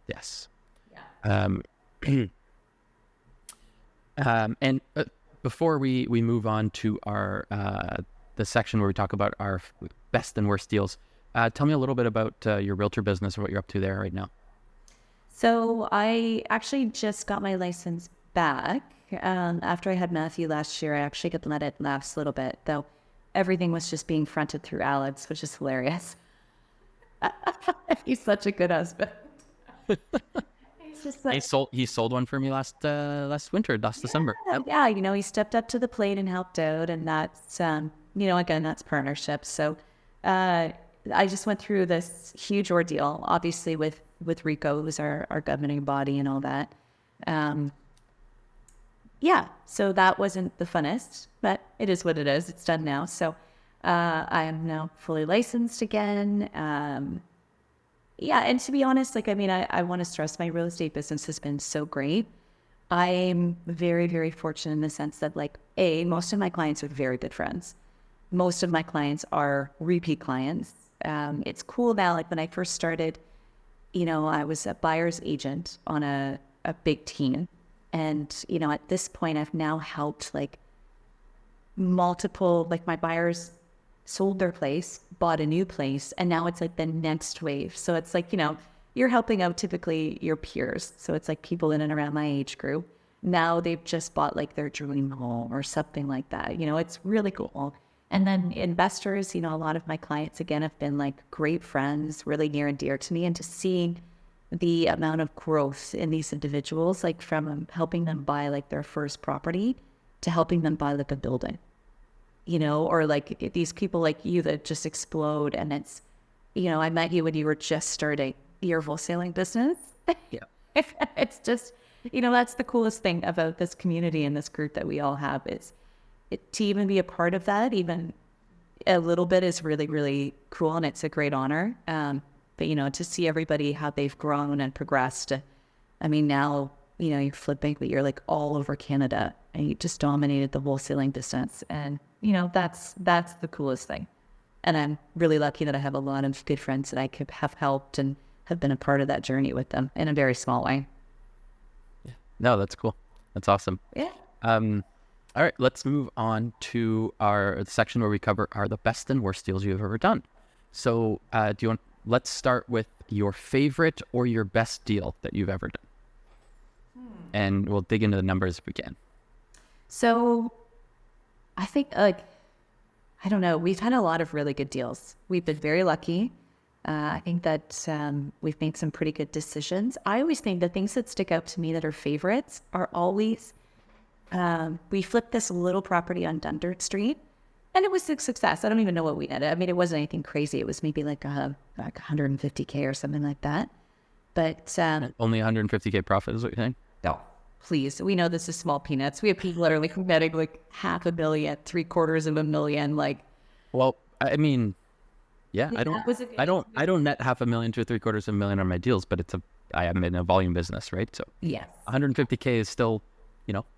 S1: Yes.
S2: Yeah.
S1: And before we move on to our the section where we talk about our best and worst deals, tell me a little bit about your realtor business or what you're up to there right now.
S2: So I actually just got my license back after I had Matthew last year. I actually could let it lapse a little bit, though everything was just being fronted through Alex, which is hilarious. He's such a good husband. He's just like,
S1: he sold one for me last winter, December.
S2: Yeah, you know, he stepped up to the plate and helped out, and that's you know, again, that's partnership. So I just went through this huge ordeal, obviously with RICO, who's our governing body and all that. Yeah, so that wasn't the funnest, but it is what it is. It's done now. So I am now fully licensed again. Yeah, and to be honest, like, I mean, I want to stress my real estate business has been so great. I'm very, very fortunate in the sense that, like, most of my clients are very good friends. Most of my clients are repeat clients. It's cool now, like when I first started, you know, I was a buyer's agent on a big team. And, you know, at this point, I've now helped like multiple, like my buyers sold their place, bought a new place, and now it's like the next wave. So it's like, you know, you're helping out typically your peers. So it's like people in and around my age group. Now they've just bought like their dream home or something like that. You know, it's really cool. And then investors, you know, a lot of my clients, again, have been like great friends, really near and dear to me. And to see the amount of growth in these individuals, like from helping them buy like their first property to helping them buy like a building, you know, or like these people like you that just explode. And it's, you know, I met you when you were just starting your wholesaling business.
S1: Yeah.
S2: It's just, you know, that's the coolest thing about this community and this group that we all have is to even be a part of that, even a little bit, is really, really cool. And it's a great honor. But, you know, to see everybody, how they've grown and progressed. I mean, now, you know, you're flipping, but you're like all over Canada and you just dominated the wholesaling business. And, you know, that's the coolest thing. And I'm really lucky that I have a lot of good friends that I could have helped and have been a part of that journey with them in a very small way.
S1: Yeah. No, that's cool. That's awesome.
S2: Yeah.
S1: All right, let's move on to our section where we cover the best and worst deals you've ever done. So let's start with your favorite or your best deal that you've ever done. And we'll dig into the numbers if we can.
S2: So I think, like, I don't know, we've had a lot of really good deals. We've been very lucky. I think that we've made some pretty good decisions. I always think the things that stick out to me that are favorites are always, we flipped this little property on Dundert Street and it was a success. I don't even know what we netted. I mean, it wasn't anything crazy. It was maybe like 150K or something like that. But
S1: only 150K profit is what you're saying?
S2: No, please. We know this is small peanuts. We have people that are like netting like $500,000, $750,000, like.
S1: Well, I mean, Yeah,
S2: That was a good
S1: I don't net half a million to three-quarters of a million on my deals, but I am in a volume business, right? So
S2: Yes.
S1: 150K is still,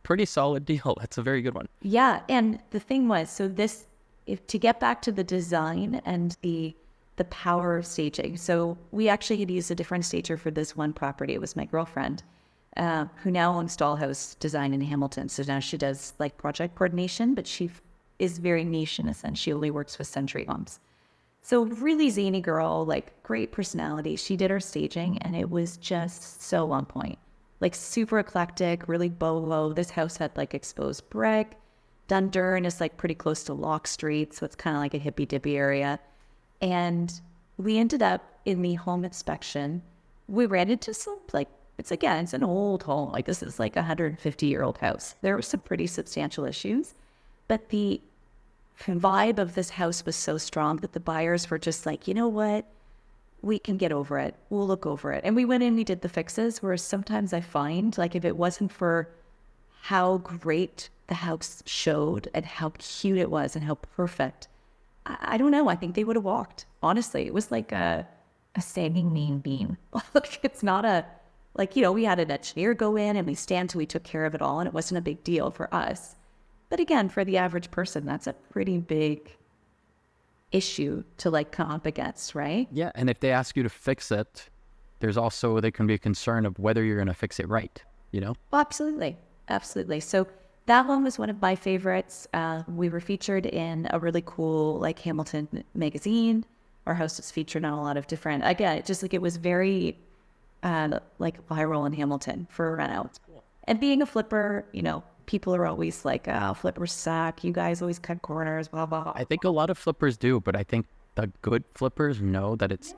S1: pretty solid deal. That's a very good one.
S2: Yeah, and the thing was, so this, if to get back to the design and the power of staging. So we actually had used a different stager for this one property. It was my girlfriend, who now owns Dollhouse Design in Hamilton. So now she does like project coordination, but she is very niche in a sense. She only works with Century Homes. So really zany girl, like great personality. She did her staging and it was just so on point. Like super eclectic, really boho. This house had like exposed brick. Dundurn is like pretty close to Lock Street, so it's kind of like a hippy dippy area. And we ended up in the home inspection. We ran into some it's an old home. Like this is like a 150-year-old house. There were some pretty substantial issues, but the vibe of this house was so strong that the buyers were just like, you know what? We can get over it. We'll look over it. And we went in, we did the fixes, whereas sometimes I find like if it wasn't for how great the house showed and how cute it was and how perfect, I don't know. I think they would have walked. Honestly, it was like a sagging mean bean. It's not we had an engineer go in and we took care of it all and it wasn't a big deal for us. But again, for the average person, that's a pretty big issue to like come up against, right?
S1: Yeah, and if they ask you to fix it, there can be a concern of whether you're going to fix it right,
S2: Well, absolutely. Absolutely. So that one was one of my favorites. We were featured in a really cool like Hamilton magazine. Our house was featured on a lot of different, again, it was very like viral in Hamilton for a rent out. Cool. And being a flipper, people are always like, oh, flippers suck. You guys always cut corners, blah, blah, blah.
S1: I think a lot of flippers do, but I think the good flippers know that it's,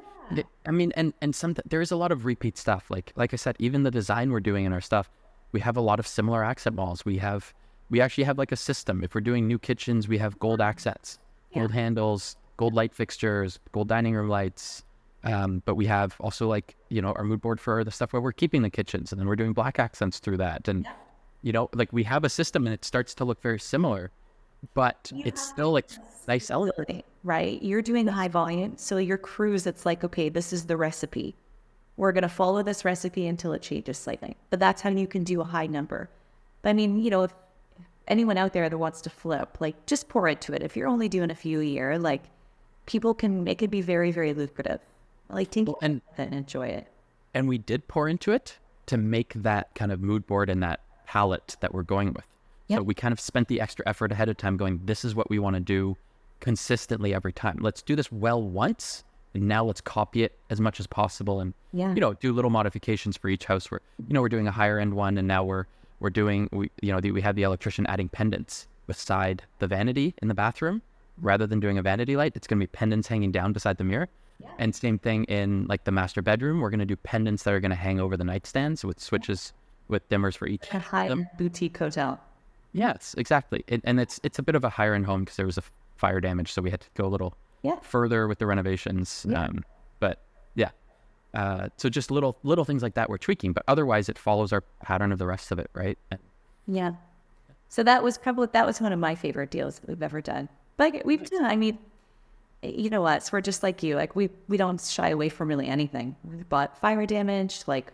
S1: and there is a lot of repeat stuff. Like I said, even the design we're doing in our stuff, we have a lot of similar accent walls. We actually have like a system. If we're doing new kitchens, we have gold accents, gold handles, gold light fixtures, gold dining room lights. But we have also like, our mood board for the stuff where we're keeping the kitchens and then we're doing black accents through that. And, like we have a system and it starts to look very similar, but it's still like nice element.
S2: Right? You're doing the high volume. So your crews, it's like, okay, this is the recipe. We're going to follow this recipe until it changes slightly. But that's how you can do a high number. But I mean, if anyone out there that wants to flip, like just pour into it. If you're only doing a few a year, like it could be very, very lucrative. Like take it and enjoy it.
S1: And we did pour into it to make that kind of mood board and that palette that we're going with. Yep. So we kind of spent the extra effort ahead of time going, this is what we want to do consistently every time. Let's do this well once. And now let's copy it as much as possible and, do little modifications for each house where, we're doing a higher end one. And now we have the electrician adding pendants beside the vanity in the bathroom. Rather than doing a vanity light, it's going to be pendants hanging down beside the mirror. Yeah. And same thing in like the master bedroom. We're going to do pendants that are going to hang over the nightstands with switches with dimmers for each.
S2: A high boutique hotel.
S1: Yes, exactly. And it's a bit of a higher end home because there was a fire damage. So we had to go a little further with the renovations. Yeah. So just little things like that we're tweaking, but otherwise it follows our pattern of the rest of it, right?
S2: Yeah. So that was one of my favorite deals that we've ever done. But we've done, I mean, you know us, we're just like you. Like we don't shy away from really anything. We bought fire damage, like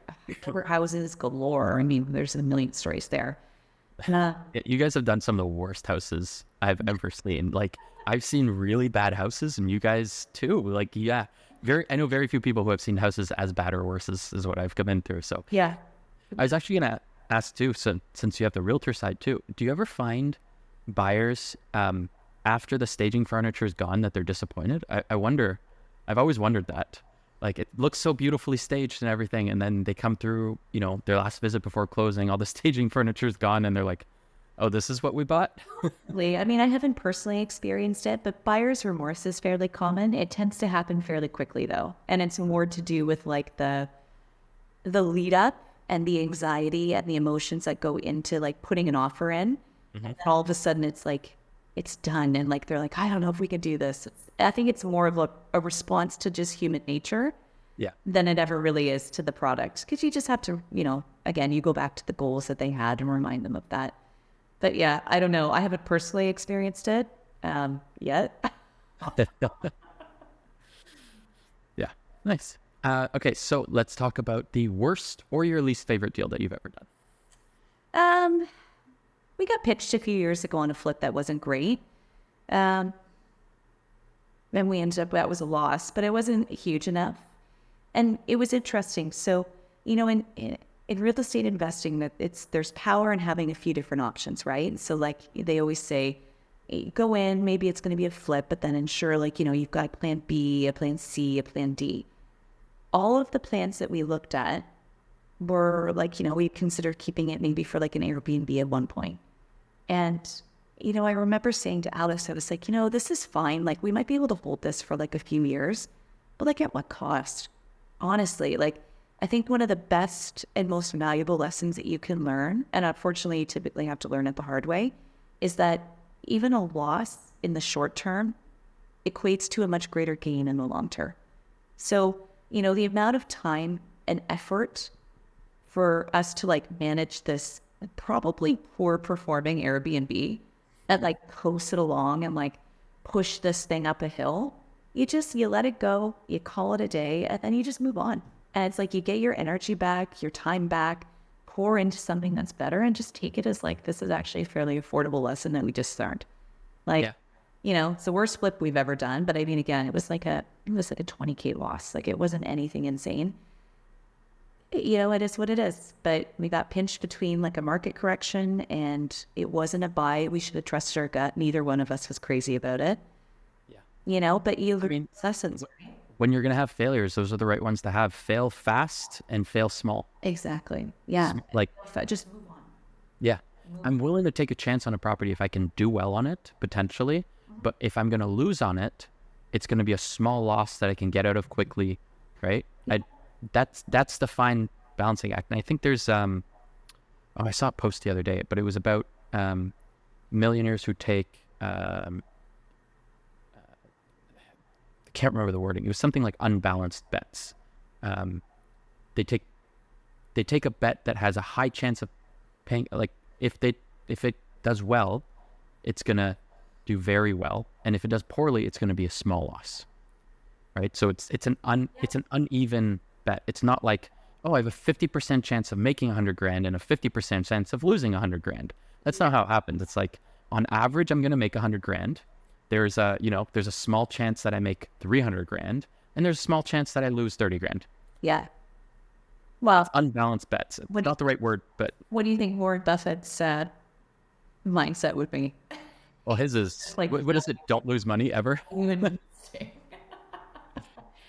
S2: houses galore. I mean, there's a million stories there.
S1: You guys have done some of the worst houses I've ever seen. Like I've seen really bad houses, and you guys too. Like I know very few people who have seen houses as bad or worse as what I've come in through. So
S2: yeah,
S1: I was actually gonna ask too. So since you have the realtor side too, do you ever find buyers after the staging furniture is gone that they're disappointed? I wonder. I've always wondered that. Like it looks so beautifully staged and everything, and then they come through, their last visit before closing, all the staging furniture is gone, and they're like, "Oh, this is what we bought."
S2: I mean, I haven't personally experienced it, but buyer's remorse is fairly common. It tends to happen fairly quickly, though, and it's more to do with like the lead up and the anxiety and the emotions that go into like putting an offer in, and all of a sudden it's like it's done, and like they're like, "I don't know if we could do this." I think it's more of a response to just human nature than it ever really is to the product. Because you just have to, again, you go back to the goals that they had and remind them of that. But yeah, I don't know. I haven't personally experienced it yet.
S1: Nice. Okay, so let's talk about the worst or your least favorite deal that you've ever done.
S2: We got pitched a few years ago on a flip that wasn't great. And we ended up, that was a loss, but it wasn't huge enough. And it was interesting. So, in real estate investing, there's power in having a few different options, right? So like they always say, go in, maybe it's going to be a flip, but then ensure you've got plan B, a plan C, a plan D. All of the plans that we looked at were we considered keeping it maybe for like an Airbnb at one point. And, I remember saying to Alice, I was like, this is fine. Like we might be able to hold this for like a few years, but like at what cost? Honestly, I think one of the best and most valuable lessons that you can learn, and unfortunately you typically have to learn it the hard way, is that even a loss in the short term equates to a much greater gain in the long term. So, the amount of time and effort for us to manage this probably poor performing Airbnb and coast it along and push this thing up a hill, you let it go, you call it a day, and then you just move on. And it's you get your energy back, your time back, pour into something that's better, and just take it as this is actually a fairly affordable lesson that we just learned. It's the worst flip we've ever done. But I mean, again, it was like a $20K loss. It wasn't anything insane. It is what it is. But we got pinched between a market correction, and it wasn't a buy. We should have trusted our gut. Neither one of us was crazy about it. Yeah. But you learn lessons.
S1: When you're going to have failures, those are the right ones to have. Fail fast and fail small.
S2: Exactly. Yeah. Just move on.
S1: Yeah. I'm willing to take a chance on a property if I can do well on it, potentially. But if I'm going to lose on it, it's going to be a small loss that I can get out of quickly, right? Yeah. That's the fine balancing act. And I think there's, I saw a post the other day, but it was about millionaires who take, I can't remember the wording. It was something like unbalanced bets. They take a bet that has a high chance of paying, if it does well, it's going to do very well. And if it does poorly, it's going to be a small loss, right? So it's an uneven bet. It's not like, oh, I have a 50% chance of making $100,000 and a 50% chance of losing $100,000. That's not how it happens. It's on average, I'm going to make $100,000. There's a small chance that I make $300,000, and there's a small chance that I lose $30,000.
S2: Yeah. Well,
S1: it's unbalanced bets. Not the right word, but
S2: what do you think Warren Buffett's mindset would be?
S1: Well, his is what is it? Don't lose money ever.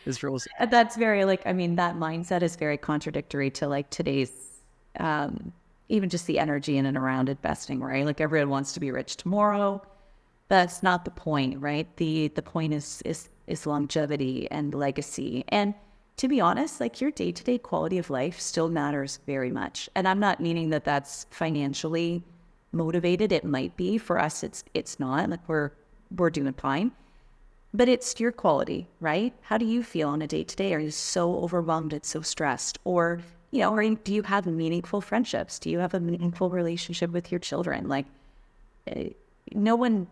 S1: His rules.
S2: That's very that mindset is very contradictory to today's even just the energy in and around investing, right? Everyone wants to be rich tomorrow. That's not the point, right? The point is longevity and legacy. And to be honest, your day-to-day quality of life still matters very much. And I'm not meaning that that's financially motivated. It might be. For us, it's not. We're doing fine. But it's your quality, right? How do you feel on a day-to-day? Are you so overwhelmed and so stressed? Or, do you have meaningful friendships? Do you have a meaningful relationship with your children? No one...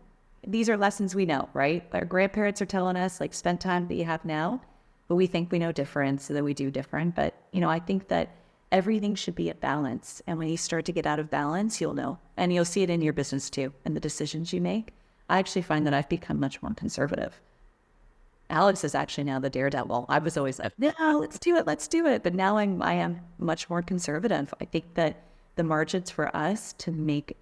S2: These are lessons we know, right? Our grandparents are telling us, spend time that you have now, but we think we know different, so that we do different. But, I think that everything should be at balance. And when you start to get out of balance, you'll know. And you'll see it in your business too, and the decisions you make. I actually find that I've become much more conservative. Alex is actually now the daredevil. I was always no, let's do it. But now I am much more conservative. I think that the margins for us to make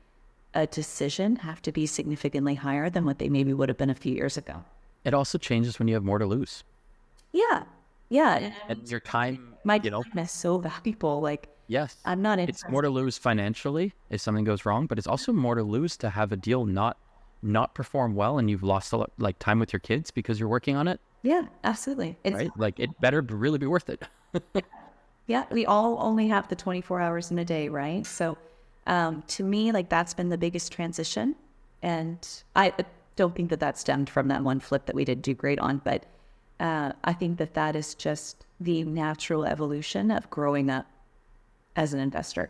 S2: a decision have to be significantly higher than what they maybe would have been a few years ago.
S1: It also changes when you have more to lose.
S2: Yeah.
S1: And your time,
S2: my time is so valuable.
S1: Yes,
S2: I'm not interested.
S1: It's more to lose financially if something goes wrong, but it's also more to lose to have a deal not perform well, and you've lost a lot, time with your kids because you're working on it.
S2: Yeah, absolutely.
S1: Right? It better really be worth it.
S2: Yeah, we all only have the 24 hours in a day, right? So to me, that's been the biggest transition. And I don't think that stemmed from that one flip that we didn't do great on, but I think that is just the natural evolution of growing up as an investor.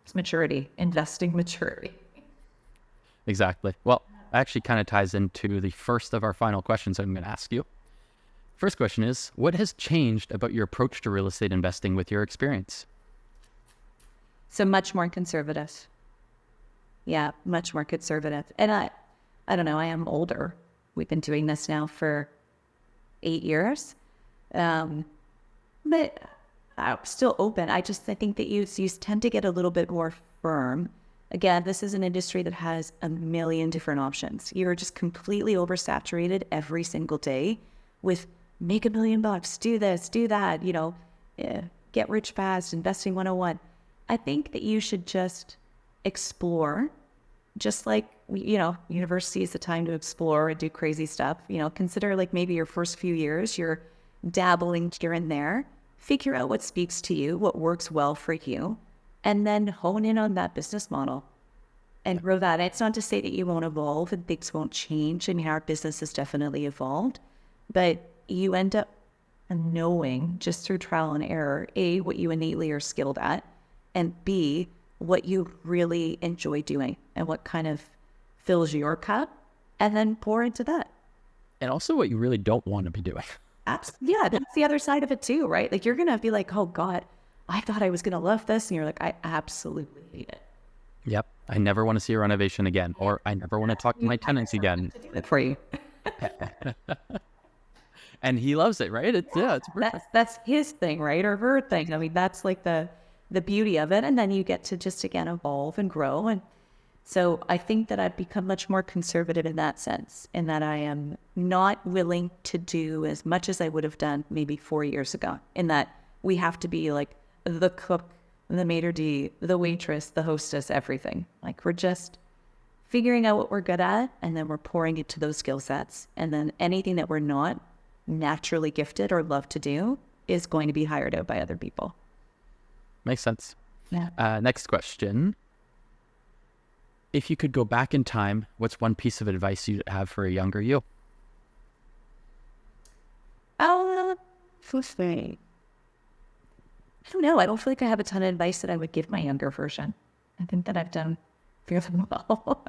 S2: It's maturity, investing maturity.
S1: Exactly. Well, actually kind of ties into the first of our final questions I'm going to ask you. First question is, what has changed about your approach to real estate investing with your experience?
S2: So much more conservative. Yeah, much more conservative. And I don't know, I am older. We've been doing this now for 8 years. But I'm still open. I think that you tend to get a little bit more firm. Again, this is an industry that has a million different options. You're just completely oversaturated every single day with make $1 million, do this, do that, get rich fast, investing 101. I think that you should just explore, just like, university is the time to explore and do crazy stuff. Consider like maybe your first few years, you're dabbling here and there, figure out what speaks to you, what works well for you, and then hone in on that business model and grow that. It's not to say that you won't evolve and things won't change. I mean, our business has definitely evolved, but you end up knowing just through trial and error, A, what you innately are skilled at, and B, what you really enjoy doing and what kind of fills your cup, and then pour into that.
S1: And also what you really don't want to be doing.
S2: Yeah, that's the other side of it too, right? Like you're going to be like, oh God, I thought I was going to love this. And you're like, I absolutely hate it.
S1: Yep. I never want to see a renovation again, or I never want to talk to my tenants again.
S2: To do it for you.
S1: And he loves it, right? It's perfect.
S2: That's his thing, right? Or her thing. I mean, that's like the beauty of it. And then you get to just, again, evolve and grow. And so I think that I've become much more conservative in that sense, in that I am not willing to do as much as I would have done maybe 4 years ago, in that we have to be like the cook, the maitre d', the waitress, the hostess, everything. Like we're just figuring out what we're good at, and then we're pouring into those skill sets. And then anything that we're not naturally gifted or love to do is going to be hired out by other people.
S1: Makes sense.
S2: Yeah.
S1: Next question. If you could go back in time, what's one piece of advice you'd have for a younger you?
S2: First thing. I don't know. I don't feel like I have a ton of advice that I would give my younger version. I think that I've done fairly well.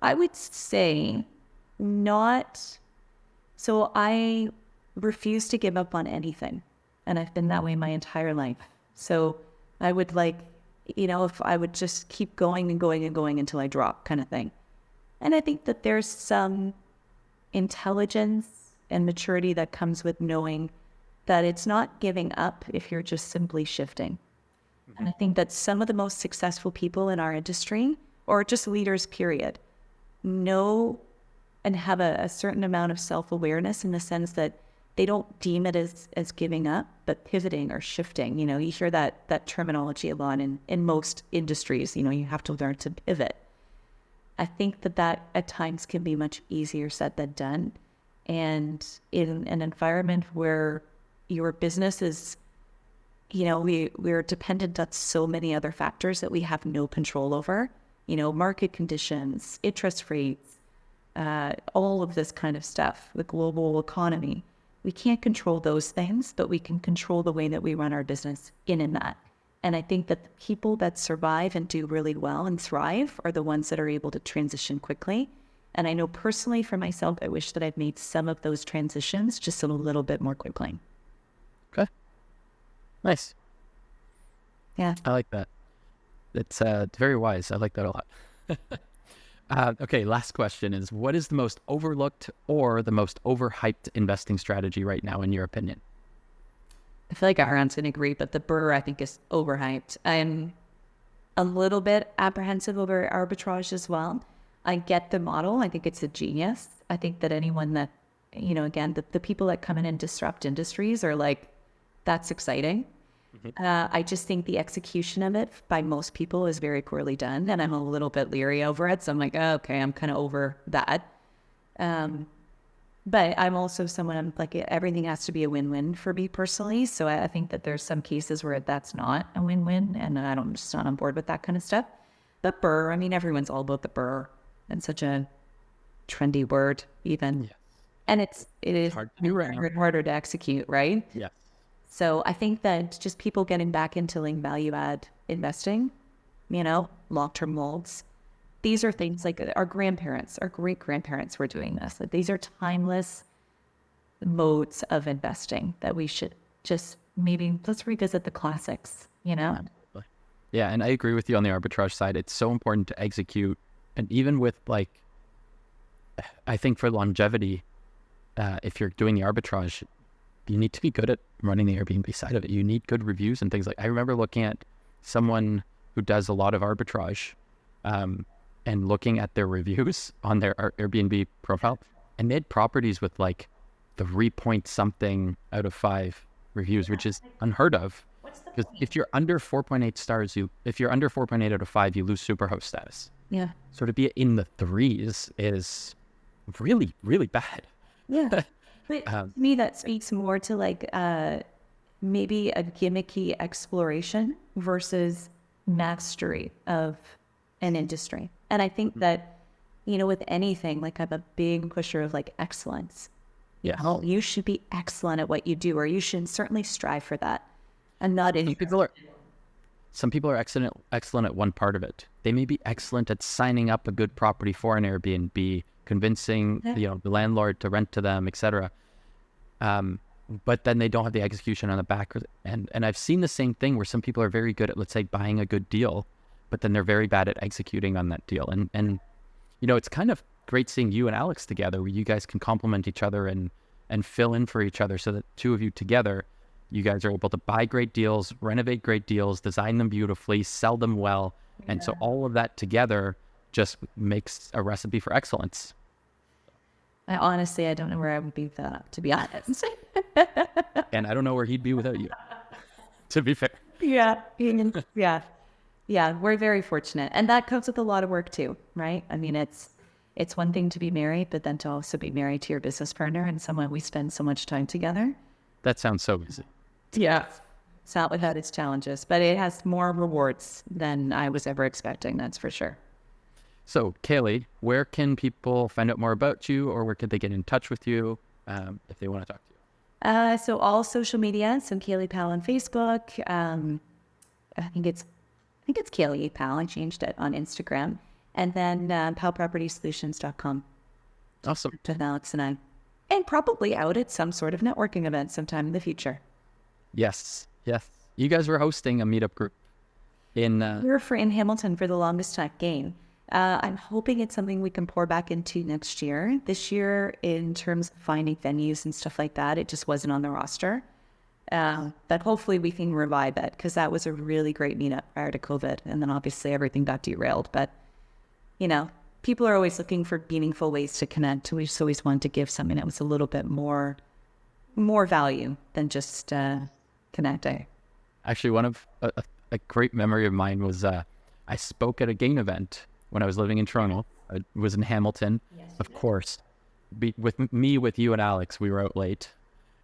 S2: I would say not. So I refuse to give up on anything. And I've been that way my entire life. So I would if I would just keep going and going and going until I drop kind of thing. And I think that there's some intelligence and maturity that comes with knowing that it's not giving up if you're just simply shifting. Mm-hmm. And I think that some of the most successful people in our industry, or just leaders, period, know and have a certain amount of self-awareness in the sense that they don't deem it as giving up, but pivoting or shifting. You hear that terminology a lot in most industries. You have to learn to pivot. I think that at times can be much easier said than done. And in an environment where your business is, we're dependent on so many other factors that we have no control over, market conditions, interest rates, all of this kind of stuff, the global economy. We can't control those things, but we can control the way that we run our business in that. And I think that the people that survive and do really well and thrive are the ones that are able to transition quickly. And I know personally for myself, I wish that I'd made some of those transitions just a little bit more quickly.
S1: Okay. Nice.
S2: Yeah.
S1: I like that. It's very wise. I like that a lot. Okay, last question is, what is the most overlooked or the most overhyped investing strategy right now, in your opinion?
S2: I feel like Aaron's going to agree, but the BRRRR, I think, is overhyped. I'm a little bit apprehensive over arbitrage as well. I get the model. I think it's a genius. I think that anyone that, again, the people that come in and disrupt industries are like, that's exciting. Mm-hmm. I just think the execution of it by most people is very poorly done, and I'm a little bit leery over it. So I'm like, oh, okay, I'm kind of over that. But I'm also someone, I'm like, everything has to be a win-win for me personally. So I think that there's some cases where that's not a win-win, and I'm just not on board with that kind of stuff. But BRRRR, I mean, everyone's all about the BRRRR, and such a trendy word even. Yes. And it is
S1: hard to do right now.
S2: Harder to execute, right?
S1: Yes.
S2: So I think that just people getting back into like value add investing long-term molds. These are things like our grandparents, our great-grandparents were doing this. Like, these are timeless modes of investing that we should just maybe let's revisit the classics,
S1: Yeah, and I agree with you on the arbitrage side. It's so important to execute, and even with I think for longevity, if you're doing the arbitrage, you need to be good at running the Airbnb side of it. You need good reviews and things I remember looking at someone who does a lot of arbitrage, and looking at their reviews on their Airbnb profile, and they had properties with 3 point something out of 5 reviews, which is unheard of. Because if you're under 4.8 stars, if you're under 4.8 out of 5, you lose superhost status.
S2: Yeah.
S1: So to be in the 3s is really, really bad.
S2: Yeah. But to me, that speaks more to maybe a gimmicky exploration versus mastery of an industry. And I think that, with anything, I'm a big pusher of excellence.
S1: Yeah.
S2: You should be excellent at what you do, or you should certainly strive for that. And not in
S1: some people are excellent at one part of it. They may be excellent at signing up a good property for an Airbnb, convincing the landlord to rent to them, etc. But then they don't have the execution on the back. And I've seen the same thing where some people are very good at, let's say, buying a good deal, but then they're very bad at executing on that deal. And it's kind of great seeing you and Alex together, where you guys can complement each other and fill in for each other, so that two of you together, you guys are able to buy great deals, renovate great deals, design them beautifully, sell them well. Yeah. And so all of that together just makes a recipe for excellence.
S2: I don't know where I would be with that, to be honest.
S1: And I don't know where he'd be without you, to be fair.
S2: Yeah. Yeah. We're very fortunate. And that comes with a lot of work too, right? I mean, it's one thing to be married, but then to also be married to your business partner and someone we spend so much time together.
S1: That sounds so easy.
S2: Yeah. It's not without its challenges, but it has more rewards than I was ever expecting. That's for sure.
S1: So, Kaely, where can people find out more about you, or where could they get in touch with you if they want to talk to you?
S2: So all social media. So Kaely Pal on Facebook. I think it's Kaely Pal. I changed it on Instagram. And then palpropertysolutions.com.
S1: Awesome.
S2: To Alex and I. And probably out at some sort of networking event sometime in the future.
S1: Yes. You guys were hosting a meetup group in
S2: Hamilton for the longest time game. I'm hoping it's something we can pour back into next year. This year, in terms of finding venues and stuff like that, it just wasn't on the roster. But hopefully we can revive it, because that was a really great meetup prior to COVID. And then obviously everything got derailed. But, people are always looking for meaningful ways to connect. We just always wanted to give something that was a little bit more value than just connecting.
S1: Actually, one of a great memory of mine was I spoke at a game event when I was living in Toronto. I was in Hamilton, yes, of course. With you and Alex, we were out late.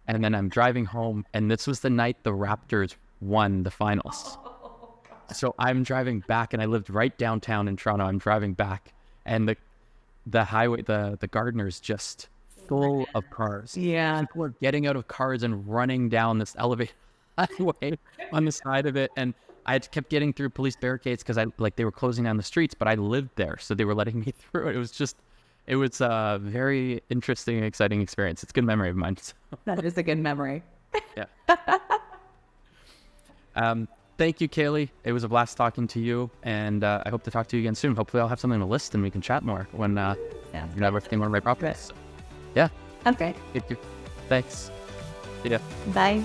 S1: And then I'm driving home, and this was the night the Raptors won the finals. So I'm driving back, and I lived right downtown in Toronto. I'm driving back, and the highway, the Gardener's just full of cars.
S2: Yeah.
S1: People are getting out of cars and running down this elevated highway on the side of it. And I kept getting through police barricades because they were closing down the streets, but I lived there, so they were letting me through. It was a very interesting and exciting experience. It's a good memory of mine. So.
S2: That is a good memory.
S1: Yeah. Thank you, Kaely. It was a blast talking to you, and I hope to talk to you again soon. Hopefully I'll have something to list and we can chat more when you have everything on my properties. So, yeah.
S2: Okay.
S1: Thanks. See ya.
S2: Bye.